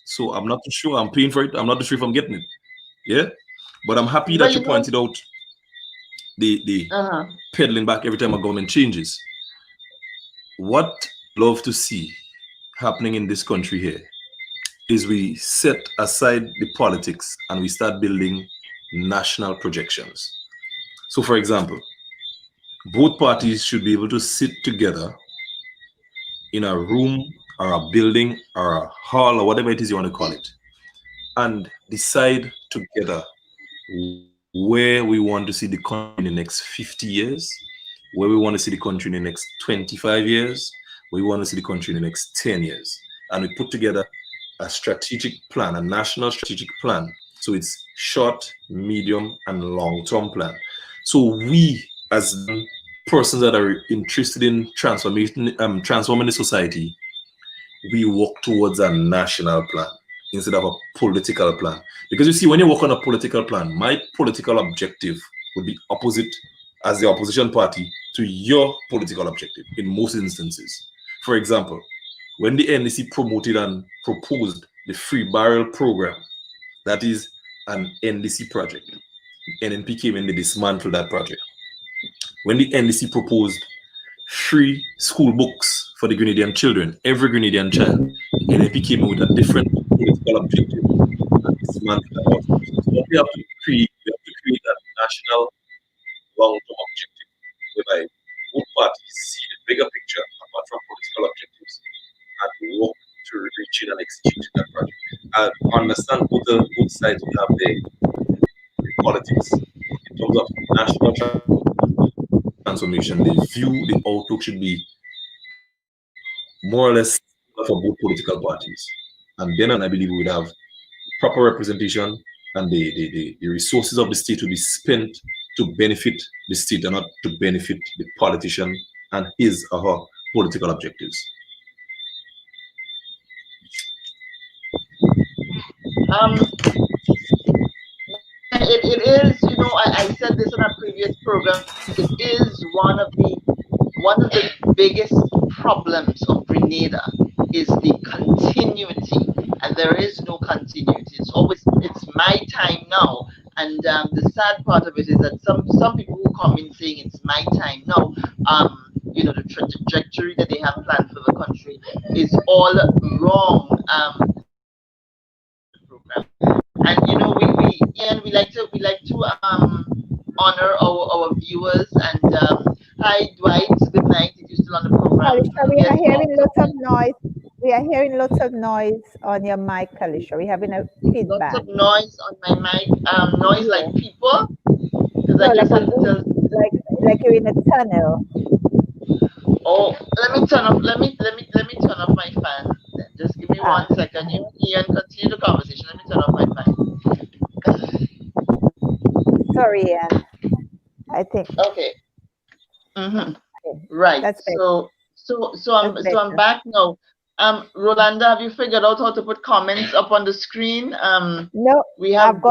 so I'm not too sure. I'm paying for it. I'm not too sure if I'm getting it. Yeah, but I'm happy that you pointed out the peddling back every time a government changes. What I love to see happening in this country here is we set aside the politics and we start building national projections. So, for example, both parties should be able to sit together in a room or a building or a hall or whatever it is you want to call it, and decide together where we want to see the country in the next 50 years, where we want to see the country in the next 25 years, where we want to see the country in the next 10 years. And we put together a strategic plan, a national strategic plan So it's short, medium, and long-term plan. So we, as persons that are interested in transforming the society, we work towards a national plan instead of a political plan. Because you see, when you work on a political plan, my political objective would be opposite as the opposition party to your political objective in most instances. For example, when the NDC promoted and proposed the free barrel program, that is an NDC project. NNP came in, they dismantled that project. When the NDC proposed free school books for the Grenadian children, every Grenadian child, NNP came in with a different political objective and dismantled that also. So what we have to create a national long-term objective whereby both parties see the bigger picture apart from political objectives and work to reach it and execute that project. I understand both sides will have the politics in terms of national transformation. The view, the outlook should be more or less for both political parties. And then I believe we would have proper representation and the resources of the state will be spent to benefit the state and not to benefit the politician and his or her political objectives. It is, I said this in a previous program, it is one of the biggest problems of Grenada is the continuity, and there is no continuity. It's my time now, and the sad part of it is that some people who come in saying it's my time now, the trajectory that they have planned for the country is all wrong. Program. And we like to honor our viewers and hi Dwight, good night. If you're still on the program. Kalisha, we are hearing lots of noise. We are hearing lots of noise on your mic, Kalisha. We're having a feedback. Lots of noise on my mic. Noise like people. No, like you're in a tunnel. Oh, let me turn off my fan. Just give me 1 second. You Ian, continue the conversation. Let me turn off my fan. Sorry, Ian. I think. Okay. Right. That's so I'm back now. Rolanda, have you figured out how to put comments up on the screen? No, we have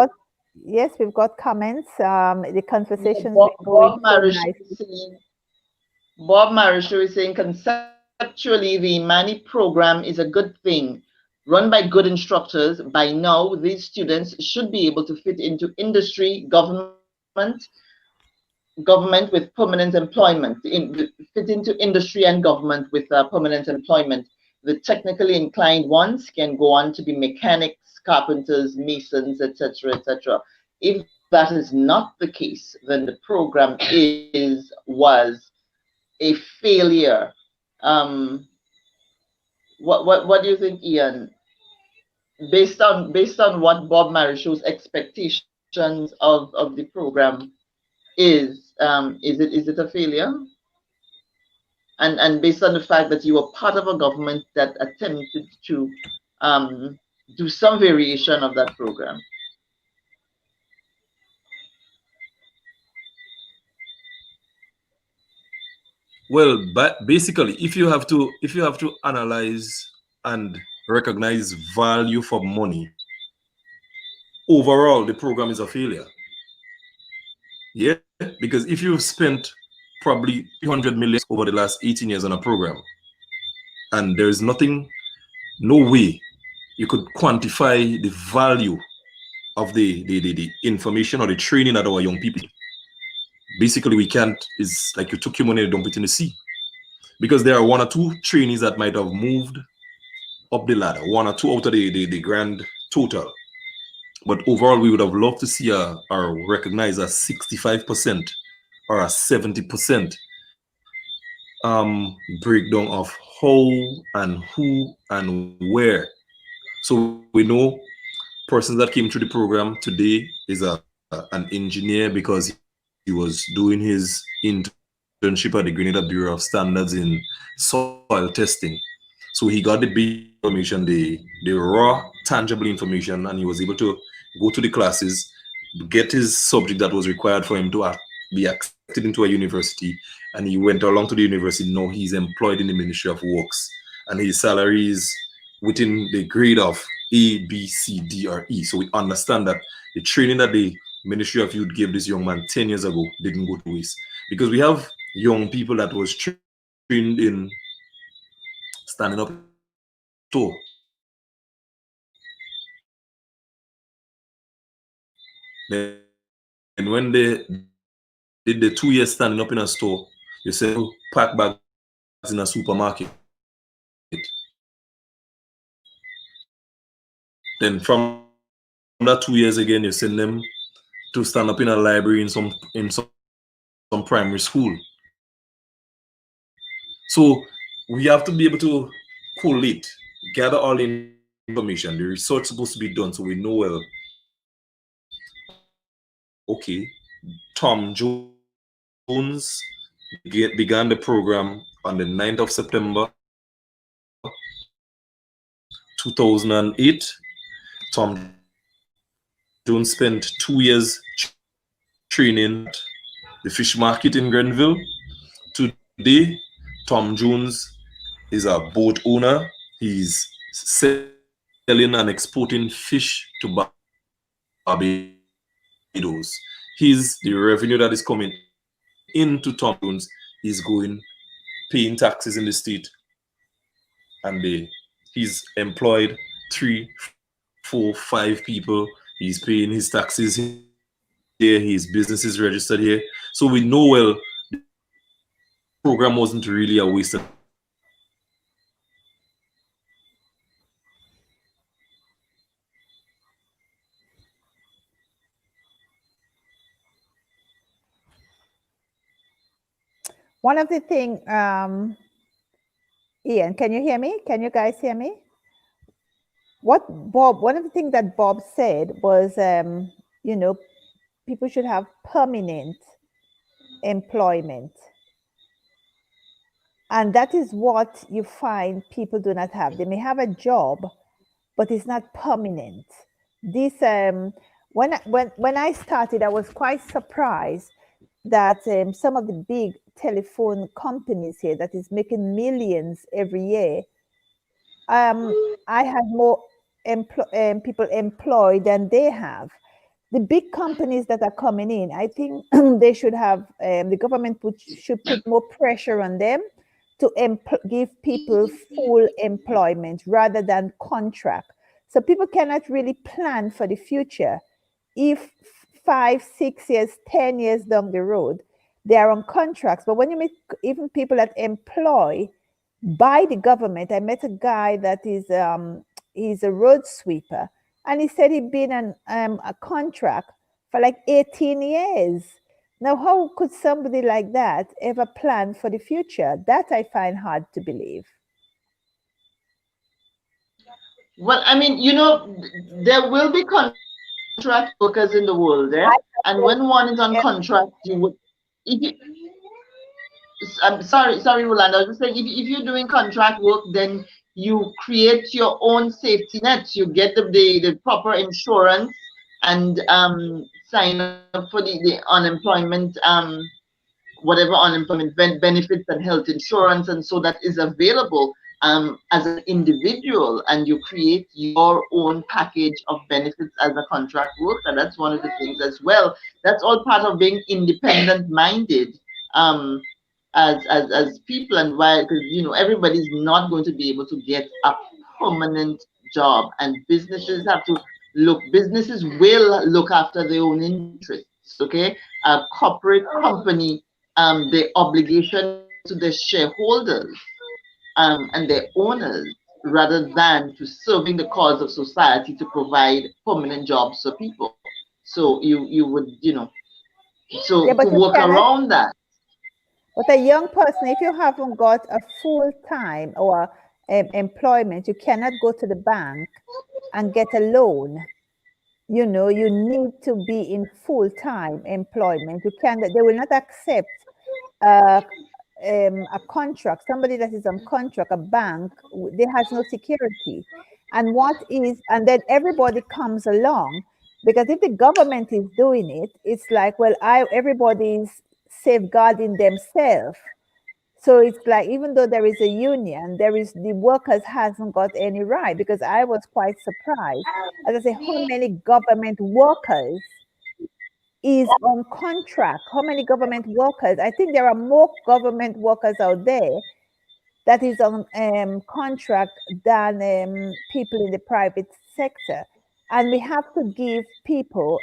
we've got comments. The conversation's Bob Marishu is saying conceptually the Mani program is a good thing. Run by good instructors, by now these students should be able to fit into industry, government with permanent employment, fit into industry and government with permanent employment. The technically inclined ones can go on to be mechanics, carpenters, masons, etc., etc. If that is not the case, then the program was a failure. What do you think, Ian? Based on what Bob Marisho's expectations of the program is it a failure? And based on the fact that you were part of a government that attempted to do some variation of that program. Well, but basically, if you have to analyze and recognize value for money, overall the program is a failure. Yeah, because if you've spent probably 300 million over the last 18 years on a program, and there's no way you could quantify the value of the information or the training that our young people. Basically, we can't. It's like you took your money and dump it in the sea, because there are 1 or 2 trainees that might have moved up the ladder, 1 or 2 out of the grand total. But overall, we would have loved to see or recognize a 65% or a 70% breakdown of how and who and where. So we know persons that came through the program today is an engineer because he was doing his internship at the Grenada Bureau of Standards in soil testing. So he got the big information, the raw, tangible information, and he was able to go to the classes, get his subject that was required for him to be accepted into a university, and he went along to the university. Now he's employed in the Ministry of Works, and his salary is within the grade of A, B, C, D, or E. So we understand that the training that the Ministry of Youth gave this young man 10 years ago didn't go to waste, because we have young people that was trained in standing up store. Then when they did the 2 years standing up in a store, you say pack bags in a supermarket. Then from that 2 years again, you send them to stand up in a library in some primary school. So we have to be able to collate, gather all the information. The research is supposed to be done so we know, well, okay, Tom Jones began the program on the 9th of September 2008. Tom Jones spent 2 years training at the fish market in Grenville. Today, Tom Jones is a boat owner. He's selling and exporting fish to Barbados. The revenue that is coming into Tom Jones is going, paying taxes in the state, and he's employed 3, 4, 5 people. He's paying his taxes here. His business is registered here. So we know, well, the program wasn't really a waste of. One of the things, Ian, can you hear me? Can you guys hear me? One of the things that Bob said was, you know, people should have permanent employment. And that is what you find people do not have. They may have a job, but it's not permanent. This, when I started, I was quite surprised that some of the big telephone companies here that is making millions every year, I had more people employed than they have. The big companies that are coming in, I think they should have, the government should put more pressure on them to give people full employment rather than contract. So people cannot really plan for the future. If 5, 6 years, 10 years down the road, they are on contracts. But when you meet even people that employ by the government, I met a guy that is he's a road sweeper, and he said he'd been on a contract for like 18 years. Now, how could somebody like that ever plan for the future? That I find hard to believe. Well, I mean, you know, there will be contract workers in the world, eh? And when one is on contract, you would, if you, I'm sorry, Rolanda. I was just saying, if you're doing contract work, then you create your own safety nets. You get the proper insurance and sign up for the unemployment, whatever unemployment benefits and health insurance, and so that is available as an individual, and you create your own package of benefits as a contract worker. That's one of the things as well. That's all part of being independent minded. As people, and why, because you know everybody's not going to be able to get a permanent job, and businesses will look after their own interests. Okay, a corporate company, the obligation to the shareholders and their owners, rather than to serving the cause of society to provide permanent jobs for people. So you would, you know, so Yeah, to but you work cannot. around that. But a young person, if you haven't got a full-time or employment, you cannot go to the bank and get a loan. You know, you need to be in full-time employment. You can. They will not accept a contract. Somebody that is on contract, a bank, there has no security. And then everybody comes along Because if the government is doing it, it's like, well, everybody's safeguarding themselves. So it's like, even though there is a union, the workers hasn't got any right. Because I was quite surprised, as I say, how many government workers is on contract. How many government workers? I think there are more government workers out there that is on contract than people in the private sector. And we have to give people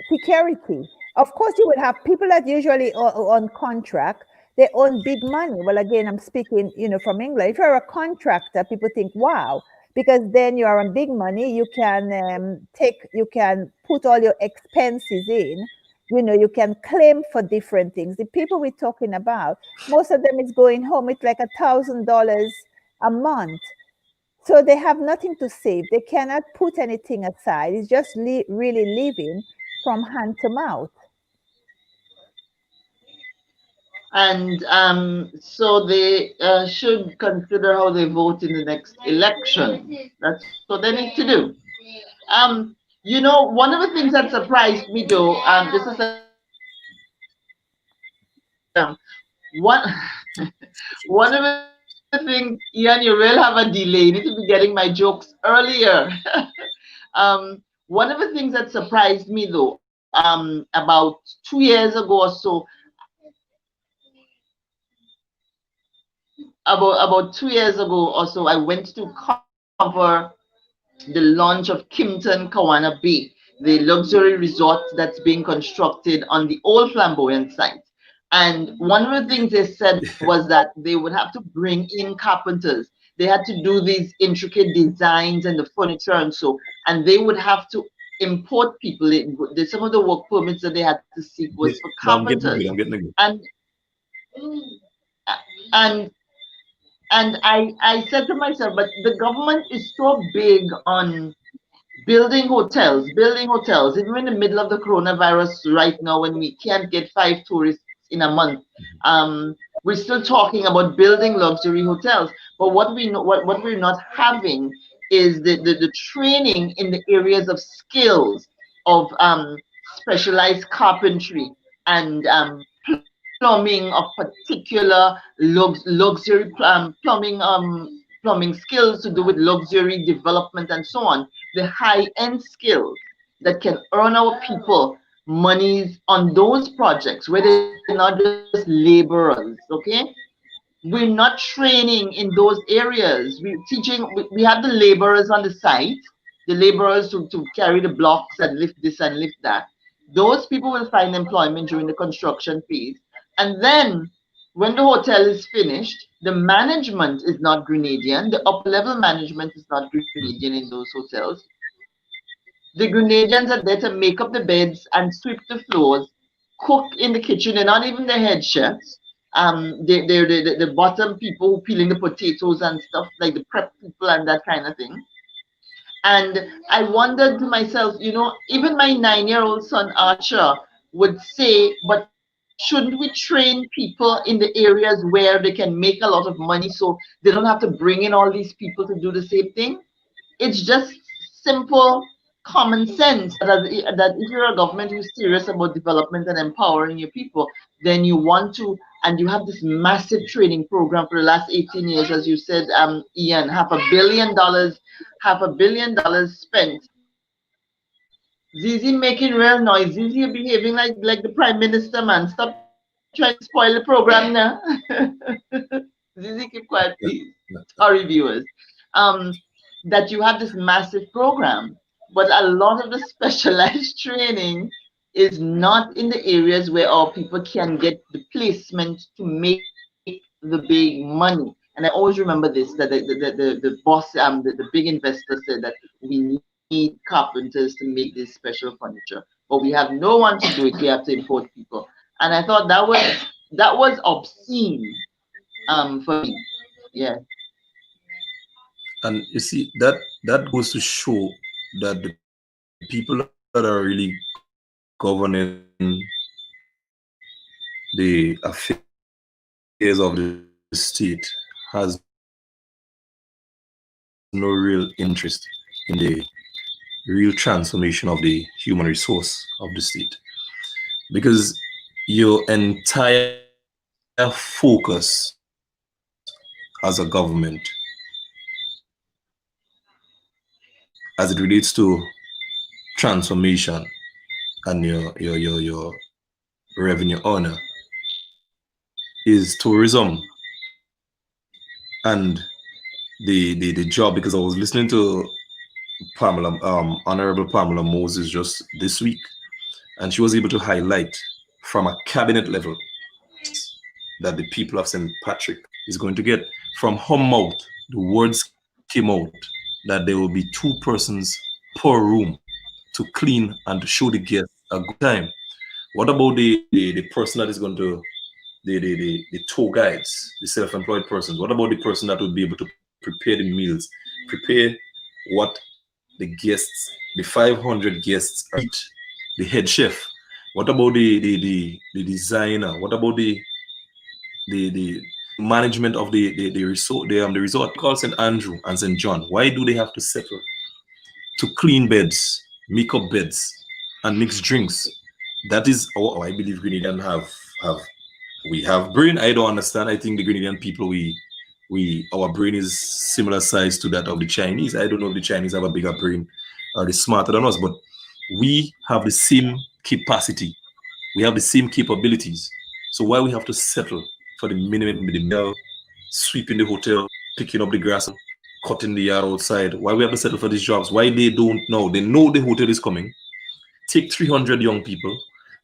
security. Of course, you will have people that usually are on contract. They earn big money. Well, again, I'm speaking, from England. If you're a contractor, people think, wow, because then you are on big money. You can you can put all your expenses in. You can claim for different things. The people we're talking about, most of them is going home with like $1,000 a month. So they have nothing to save. They cannot put anything aside. It's just really living from hand to mouth. And so they should consider how they vote in the next election. That's what they need to do. One of the things that surprised me though, this is a one one of the things, Ian, you will have a delay. You need to be getting my jokes earlier. One of the things that surprised me though, about 2 years ago or so, about 2 years ago or so, I went to cover the launch of Kimpton Kawana Bay, the luxury resort that's being constructed on the old Flamboyant site. And one of the things they said was that they would have to bring in carpenters. They had to do these intricate designs and the furniture and so, and they would have to import people. Some of the work permits that they had to seek was for No, I'm getting carpenters. good. I'm getting good. And I said to myself, but the government is so big on building hotels, even in the middle of the coronavirus right now when we can't get 5 tourists in a month. We're still talking about building luxury hotels. But what we know, what we're not having is the training in the areas of skills of specialized carpentry and plumbing of particular luxury plumbing skills to do with luxury development and so on. The high-end skills that can earn our people monies on those projects where they're not just laborers, okay? We're not training in those areas. We have the laborers on the site, the laborers to carry the blocks and lift this and lift that. Those people will find employment during the construction phase. And then when the hotel is finished, the management is not Grenadian, the upper level management is not Grenadian in those hotels. The Grenadians are there to make up the beds and sweep the floors, cook in the kitchen. They're not even the head chefs. They're the bottom people who peeling the potatoes and stuff, like the prep people and that kind of thing. And I wondered to myself, even my 9-year-old son Archer would say, but shouldn't we train people in the areas where they can make a lot of money so they don't have to bring in all these people to do the same thing? It's just simple common sense that if you're a government who's serious about development and empowering your people, then you want to, and you have this massive training program for the last 18 years, as you said, Ian, $500 million spent. Zizi making real noise. Zizi, you're behaving like the prime minister, man. Stop trying to spoil the program now. Zizi, keep quiet, please. Sorry, viewers. Um, that you have this massive program, but a lot of the specialized training is not in the areas where our people can get the placement to make the big money. And I always remember this, that the boss, the big investor said that we need carpenters to make this special furniture, but we have no one to do it. We have to import people. And I thought that was obscene for me. Yeah. And you see that goes to show that the people that are really governing the affairs of the state has no real interest in the real transformation of the human resource of the state. Because your entire focus as a government, as it relates to transformation and your revenue earner, is tourism and the job. Because I was listening to Pamela, Honorable Pamela Moses just this week, and she was able to highlight from a cabinet level that the people of St. Patrick is going to get. From her mouth, the words came out that there will be 2 persons per room to clean and to show the guests a good time. What about the person that is going to the tour guides, the self-employed persons? What about the person that would be able to prepare the meals, prepare what the guests, the 500 guests are eat, the head chef? What about the designer? What about the management of the resort, the resort called St. Andrew and St. John? Why do they have to settle to clean beds, make up beds, and mix drinks? That is how I believe Grenadian have we have brain. I don't understand. I think the Grenadian people, we our brain is similar size to that of the Chinese. I don't know if the Chinese have a bigger brain or they're smarter than us, but we have the same capacity. We have the same capabilities. So why we have to settle for the minimum, the meal, sweeping the hotel, picking up the grass, cutting the yard outside? Why we have to settle for these jobs? Why they don't know? They know the hotel is coming. Take 300 young people,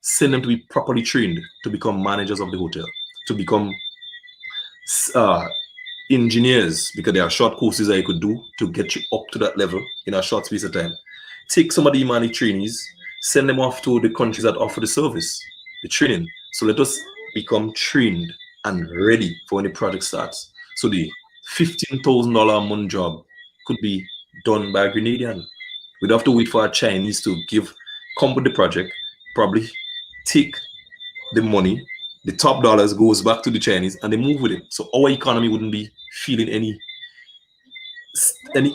send them to be properly trained to become managers of the hotel, to become engineers, because there are short courses that you could do to get you up to that level in a short space of time. Take some of the Imani trainees, send them off to the countries that offer the service, the training. So let us become trained and ready for when the project starts. So the $15,000 a month job could be done by a Grenadian. We'd have to wait for a Chinese to come with the project, probably take the money, the top dollars goes back to the Chinese and they move with it. So our economy wouldn't be feeling any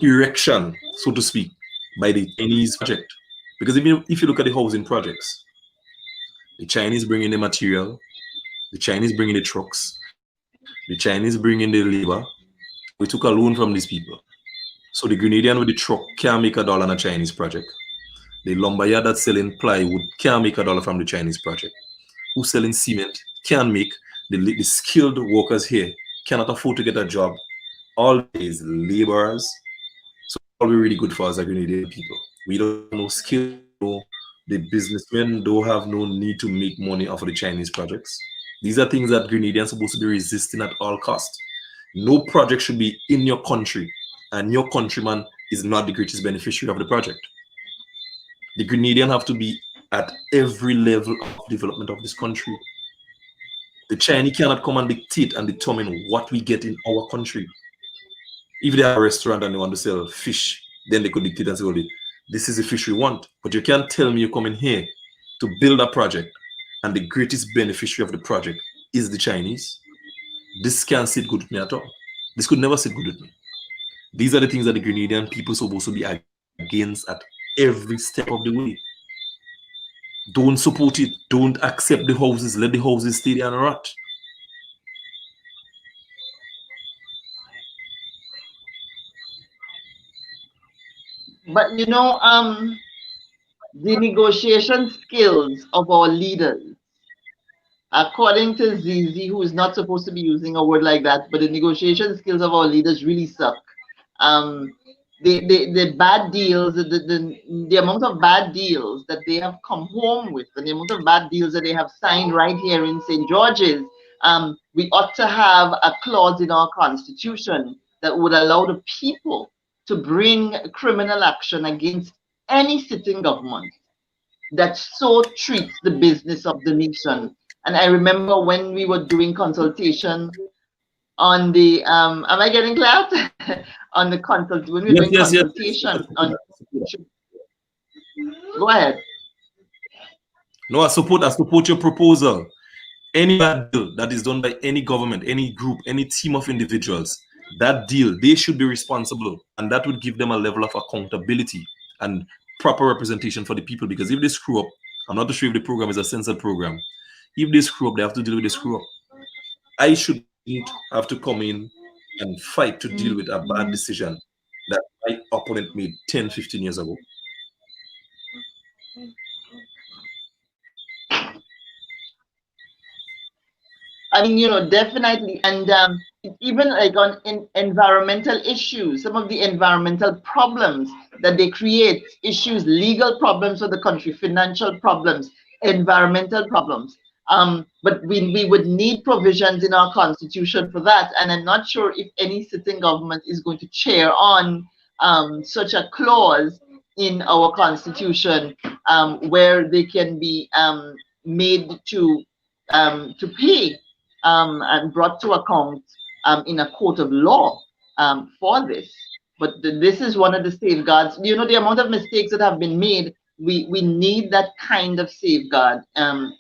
erection, so to speak, by the Chinese project. Because if you look at the housing projects, the Chinese bring in the material, the Chinese bring in the trucks, the Chinese bring in the labor. We took a loan from these people. So the Grenadian with the truck can't make $1 on a Chinese project. The lumberyard that's selling plywood can't make $1 from the Chinese project. Who's selling cement can't make. The skilled workers here cannot afford to get a job. All these laborers. So all we're really good for as a Grenadian people. We don't have no skill. The businessmen don't have no need to make money off of the Chinese projects. These are things that Grenadians are supposed to be resisting at all costs. No project should be in your country, and your countryman is not the greatest beneficiary of the project. The Grenadian have to be at every level of development of this country. The Chinese cannot come and dictate and determine what we get in our country. If they have a restaurant and they want to sell fish, then they could dictate and say, well, this is the fish we want. But you can't tell me you're coming here to build a project and the greatest beneficiary of the project is the Chinese. This can't sit good with me at all. This could never sit good with me. These are the things that the Grenadian people are supposed to be against at every step of the way. Don't support it. Don't accept the houses. Let the houses stay there and rot. But the negotiation skills of our leaders, according to Zizi, who is not supposed to be using a word like that, but the negotiation skills of our leaders really suck. The bad deals, the amount of bad deals that they have come home with, and the amount of bad deals that they have signed right here in St. George's, we ought to have a clause in our constitution that would allow the people to bring criminal action against any sitting government that so treats the business of the nation. And I remember when we were doing consultation on the am I getting clapped? On the when we were doing consultation on, go ahead. No, I support your proposal. Any bad deal that is done by any government, any group, any team of individuals, that deal, they should be responsible, and that would give them a level of accountability and proper representation for the people. Because if they screw up, I'm not too sure if the program is a censored program. If they screw up, they have to deal with the screw up. I shouldn't have to come in and fight to deal with a bad decision that my opponent made 10, 15 years ago. I mean, definitely. And even like on environmental issues, some of the environmental problems that they create, issues, legal problems for the country, financial problems, environmental problems. But we would need provisions in our constitution for that. And I'm not sure if any sitting government is going to chair on such a clause in our constitution, where they can be made to pay, and brought to account in a court of law for this. But this is one of the safeguards. The amount of mistakes that have been made, we need that kind of safeguard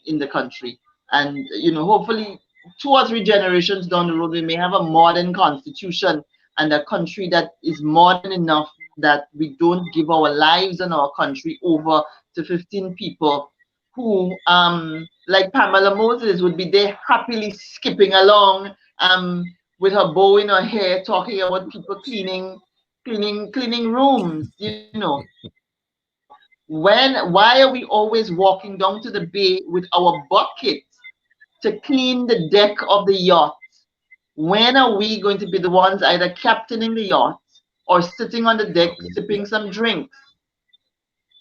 in the country. And, hopefully 2 or 3 generations down the road, we may have a modern constitution and a country that is modern enough that we don't give our lives and our country over to 15 people who, like Pamela Moses, would be there happily skipping along with her bow in her hair, talking about people cleaning rooms. Why are we always walking down to the bay with our buckets to clean the deck of the yacht? When are we going to be the ones either captaining the yacht or sitting on the deck sipping some drinks?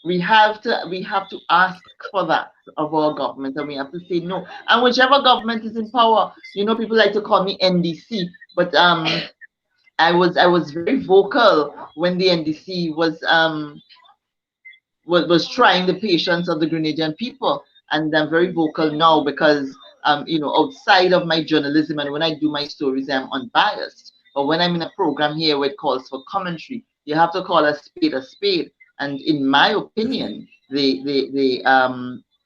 We have to ask for that of our government, and we have to say no. And whichever government is in power, people like to call me NDC, but I was very vocal when the NDC was trying the patience of the Grenadian people, and I'm very vocal now because outside of my journalism and when I do my stories, I'm unbiased. But when I'm in a program here where it calls for commentary, you have to call a spade a spade. And in my opinion, the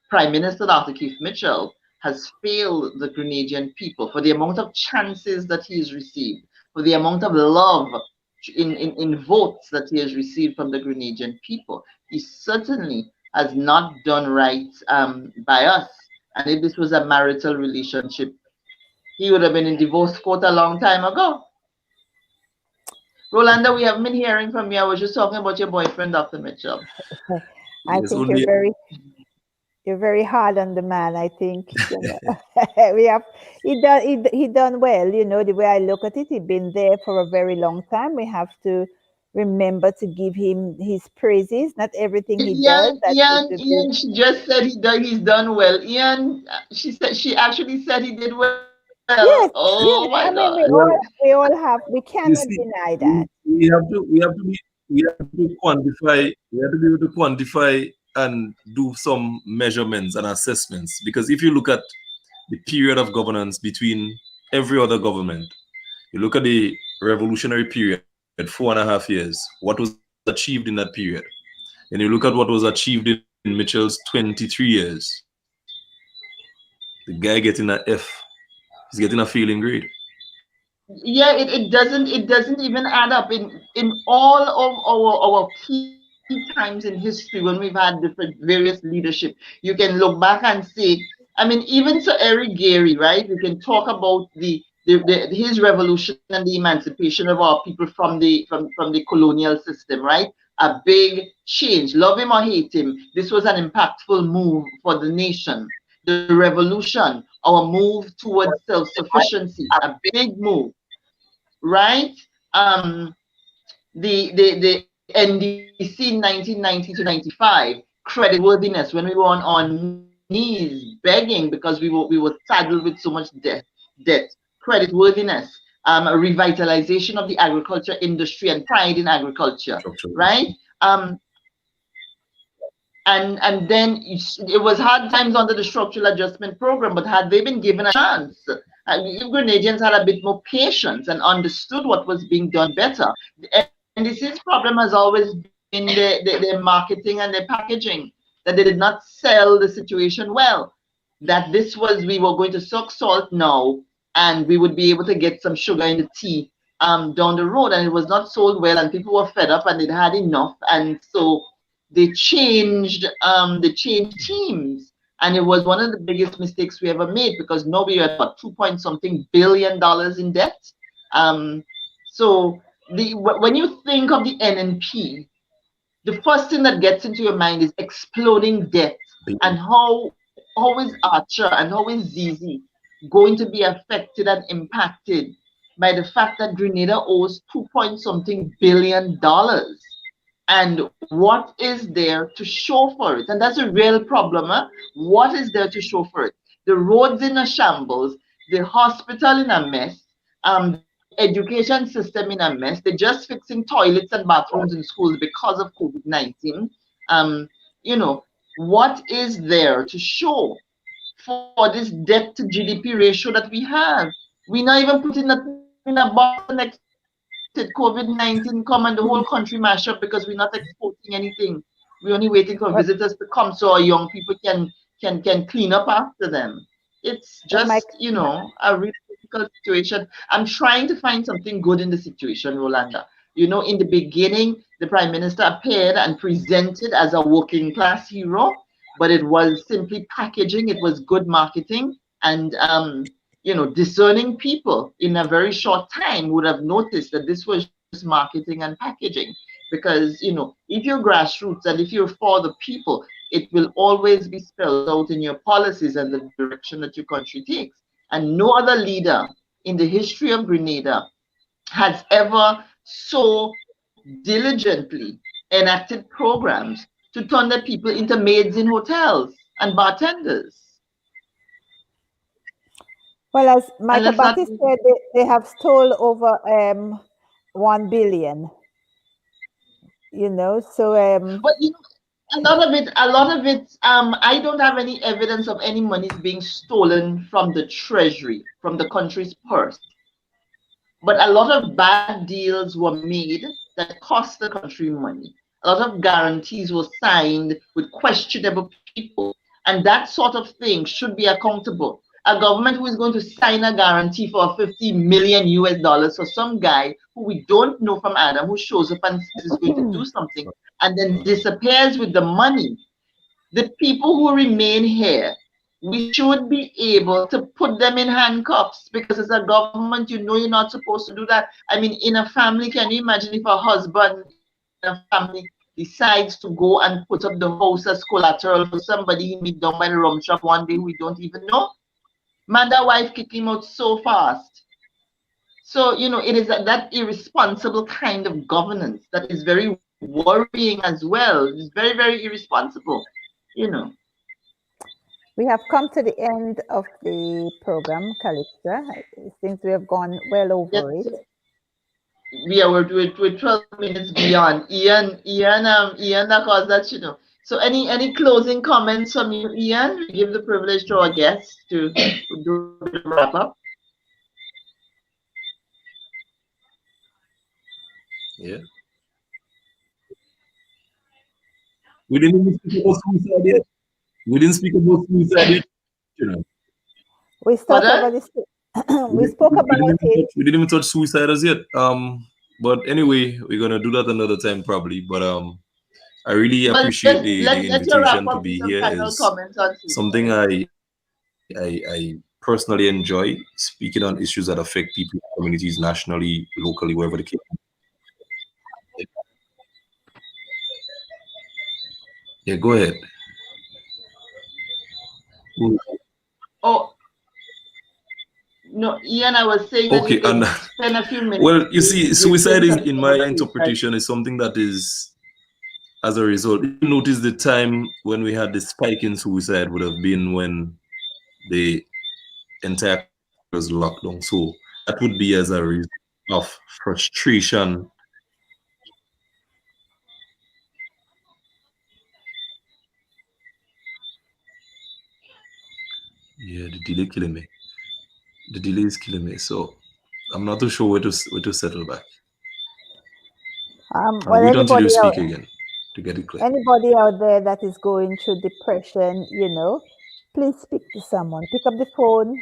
Prime Minister, Dr. Keith Mitchell, has failed the Grenadian people for the amount of chances that he has received, for the amount of love in votes that he has received from the Grenadian people. He certainly has not done right by us. And if this was a marital relationship, he would have been in divorce court a long time ago. Rolanda, we haven't been hearing from you. I was just talking about your boyfriend, Dr. Mitchell. I think you're very hard on the man. I think he done well. The way I look at it, he's been there for a very long time. We have to remember to give him his praises. Not everything he does. Ian, she just said he's done well. Ian, she actually said he did well. Yes, oh my God! We cannot deny that. We have to quantify. We have to be able to quantify and do some measurements and assessments. Because if you look at the period of governance between every other government, you look at the revolutionary period at 4.5 years, what was achieved in that period, and you look at what was achieved in Mitchell's 23 years. The guy getting an F. He's getting a failing grade. Yeah, it doesn't even add up in all of our key times in history when we've had different various leadership. You can look back and say, I mean, even Sir Eric Gairy, right? We can talk about his revolution and the emancipation of our people from the colonial system, right? A big change. Love him or hate him, this was an impactful move for the nation. The revolution, our move towards self-sufficiency, a big move, right? The NDC 1990 to 95, creditworthiness, when we were on knees begging because we were saddled with so much debt, creditworthiness, revitalization of the agriculture industry and pride in agriculture, right? And then it was hard times under the structural adjustment program, but had they been given a chance, if Grenadians had a bit more patience and understood what was being done better. And this problem has always been their marketing and their packaging, that they did not sell the situation well, that we were going to suck salt now and we would be able to get some sugar in the tea down the road, and it was not sold well and people were fed up and they'd had enough, and so they changed teams, and it was one of the biggest mistakes we ever made, because now we are at what, 2 point something billion dollars in debt. Um, so when you think of the NNP, the first thing that gets into your mind is exploding debt, and how is Archer and how is Zizi going to be affected and impacted by the fact that Grenada owes 2 point something billion dollars, and what is there to show for it? And that's a real problem. Huh? What is there to show for it? The roads in a shambles, the hospital in a mess, the education system in a mess. They're just fixing toilets and bathrooms in schools because of COVID-19. Um, you know, what is there to show for this debt to GDP ratio that we have? We're not even putting nothing in a box unexpected. COVID-19 come and the whole country mash up because we're not exporting anything. We're only waiting for visitors to come so our young people can clean up after them. It's Well, just, a really difficult situation. I'm trying to find something good in the situation, Rolanda. In the beginning, the Prime Minister appeared and presented as a working class hero, but it was simply packaging, it was good marketing, and discerning people in a very short time would have noticed that this was just marketing and packaging. Because, if you're grassroots and if you're for the people, it will always be spelled out in your policies and the direction that your country takes. And no other leader in the history of Grenada has ever so diligently enacted programs to turn their people into maids in hotels and bartenders. well, as And Michael let's not. Batty said, they have stole over 1 billion. So But a lot of it, I don't have any evidence of any monies being stolen from the treasury, from the country's purse. But a lot of bad deals were made that cost the country money. A lot of guarantees were signed with questionable people. And that sort of thing should be accountable. A government who is going to sign a guarantee for 50 million US dollars for some guy who we don't know from Adam, who shows up and says he's going to do something and then disappears with the money. The people who remain here, we should be able to put them in handcuffs, because as a government, you're not supposed to do that. I mean, in a family, can you imagine if a husband in a family decides to go and put up the house as collateral for somebody he meet down by the rum shop one day who we don't even know? Man, that wife kick him out so fast. So, it is that irresponsible kind of governance that is very worrying as well. It's very, very irresponsible. we have come to the end of the program, Calixta. Since we have gone well over it. We're 12 minutes beyond. Ian, that caused that. So any closing comments from you, Ian? We give the privilege to our guests to do a bit of wrap up. Yeah. We didn't even speak about suicide yet. We didn't speak about suicide yet. We spoke about this. We spoke about it. We didn't even touch suicide as yet. But anyway, we're gonna do that another time probably. But I really appreciate the invitation to be here. Is something I personally enjoy, speaking on issues that affect people, communities, nationally, locally, wherever the case. Yeah, go ahead. Oh, no, Ian, I was saying that okay, and spend a few minutes. Well, you see, suicide is, in my interpretation, is something that is, as a result, you notice the time when we had the spike in suicide would have been when the entire country was locked down. So that would be as a result of frustration. Yeah, the delay killing me. The delay is killing me. So I'm not too sure where to settle back. Well, wait until you speak again to get it clear. Anybody out there that is going through depression, please speak to someone. Pick up the phone,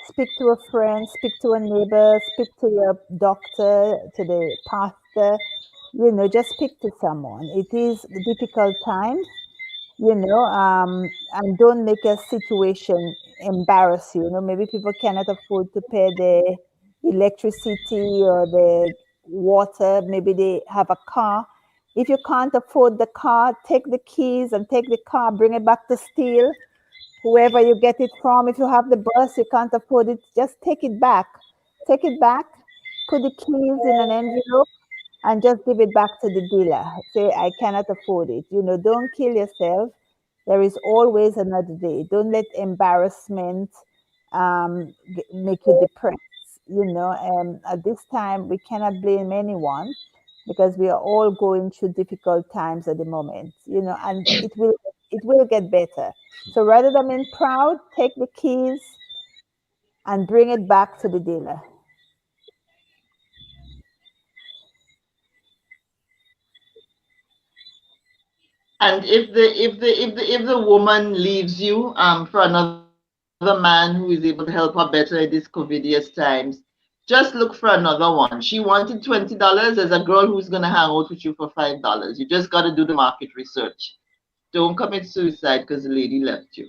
speak to a friend, speak to a neighbor, speak to your doctor, to the pastor. just speak to someone. It is difficult times, and don't make a situation embarrass you. Maybe people cannot afford to pay the electricity or the water. Maybe they have a car. If you can't afford the car, take the keys and take the car, bring it back to Steel, whoever you get it from. If you have the bus, you can't afford it, just take it back. Take it back, put the keys in an envelope, and just give it back to the dealer. Say, I cannot afford it. Don't kill yourself. There is always another day. Don't let embarrassment make you depressed. At this time, we cannot blame anyone because we are all going through difficult times at the moment. And it will get better. So rather than being proud, take the keys and bring it back to the dealer. And if the woman leaves you for another man who is able to help her better in these covidious times, just look for another one. She wanted $20. There's a girl who's gonna hang out with you for $5. You just gotta do the market research. Don't commit suicide because the lady left you.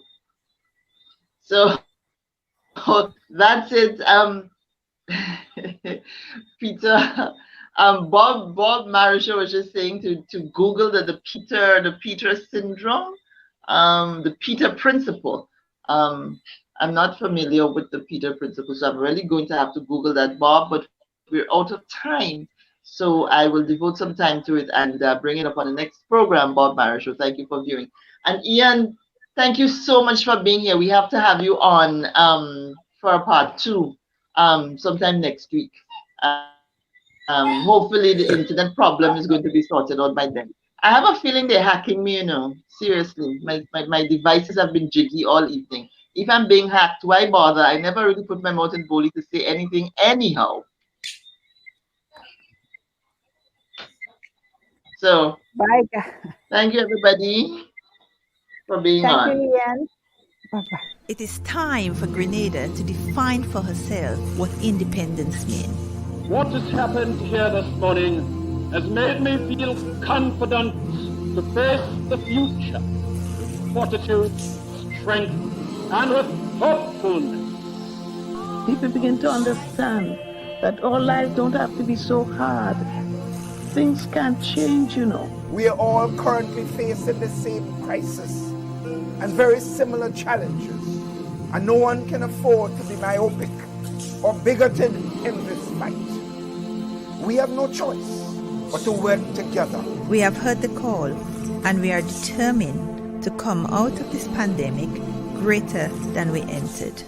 So that's it. Peter, Bob Marisha was just saying to Google the Peter syndrome, the Peter principle. I'm not familiar with the Peter principle, so I'm really going to have to Google that, Bob. But we're out of time, so I will devote some time to it and bring it up on the next program. Bob Marisha, thank you for viewing, and Ian, thank you so much for being here. We have to have you on for a part 2 sometime next week. Hopefully the internet problem is going to be sorted out by then. I have a feeling they're hacking me, seriously. My devices have been jiggy all evening. If I'm being hacked, why bother? I never really put my mouth in bully to say anything anyhow. So Bye. thank you everybody for being Thank on. you, Ian. Bye-bye. It is time for Grenada to define for herself what independence means. What has happened here this morning has made me feel confident to face the future with fortitude, strength, and with hopefulness. People begin to understand that our lives don't have to be so hard. Things can change, We are all currently facing the same crisis and very similar challenges. And no one can afford to be myopic or bigoted in this fight. We have no choice but to work together. We have heard the call and we are determined to come out of this pandemic greater than we entered.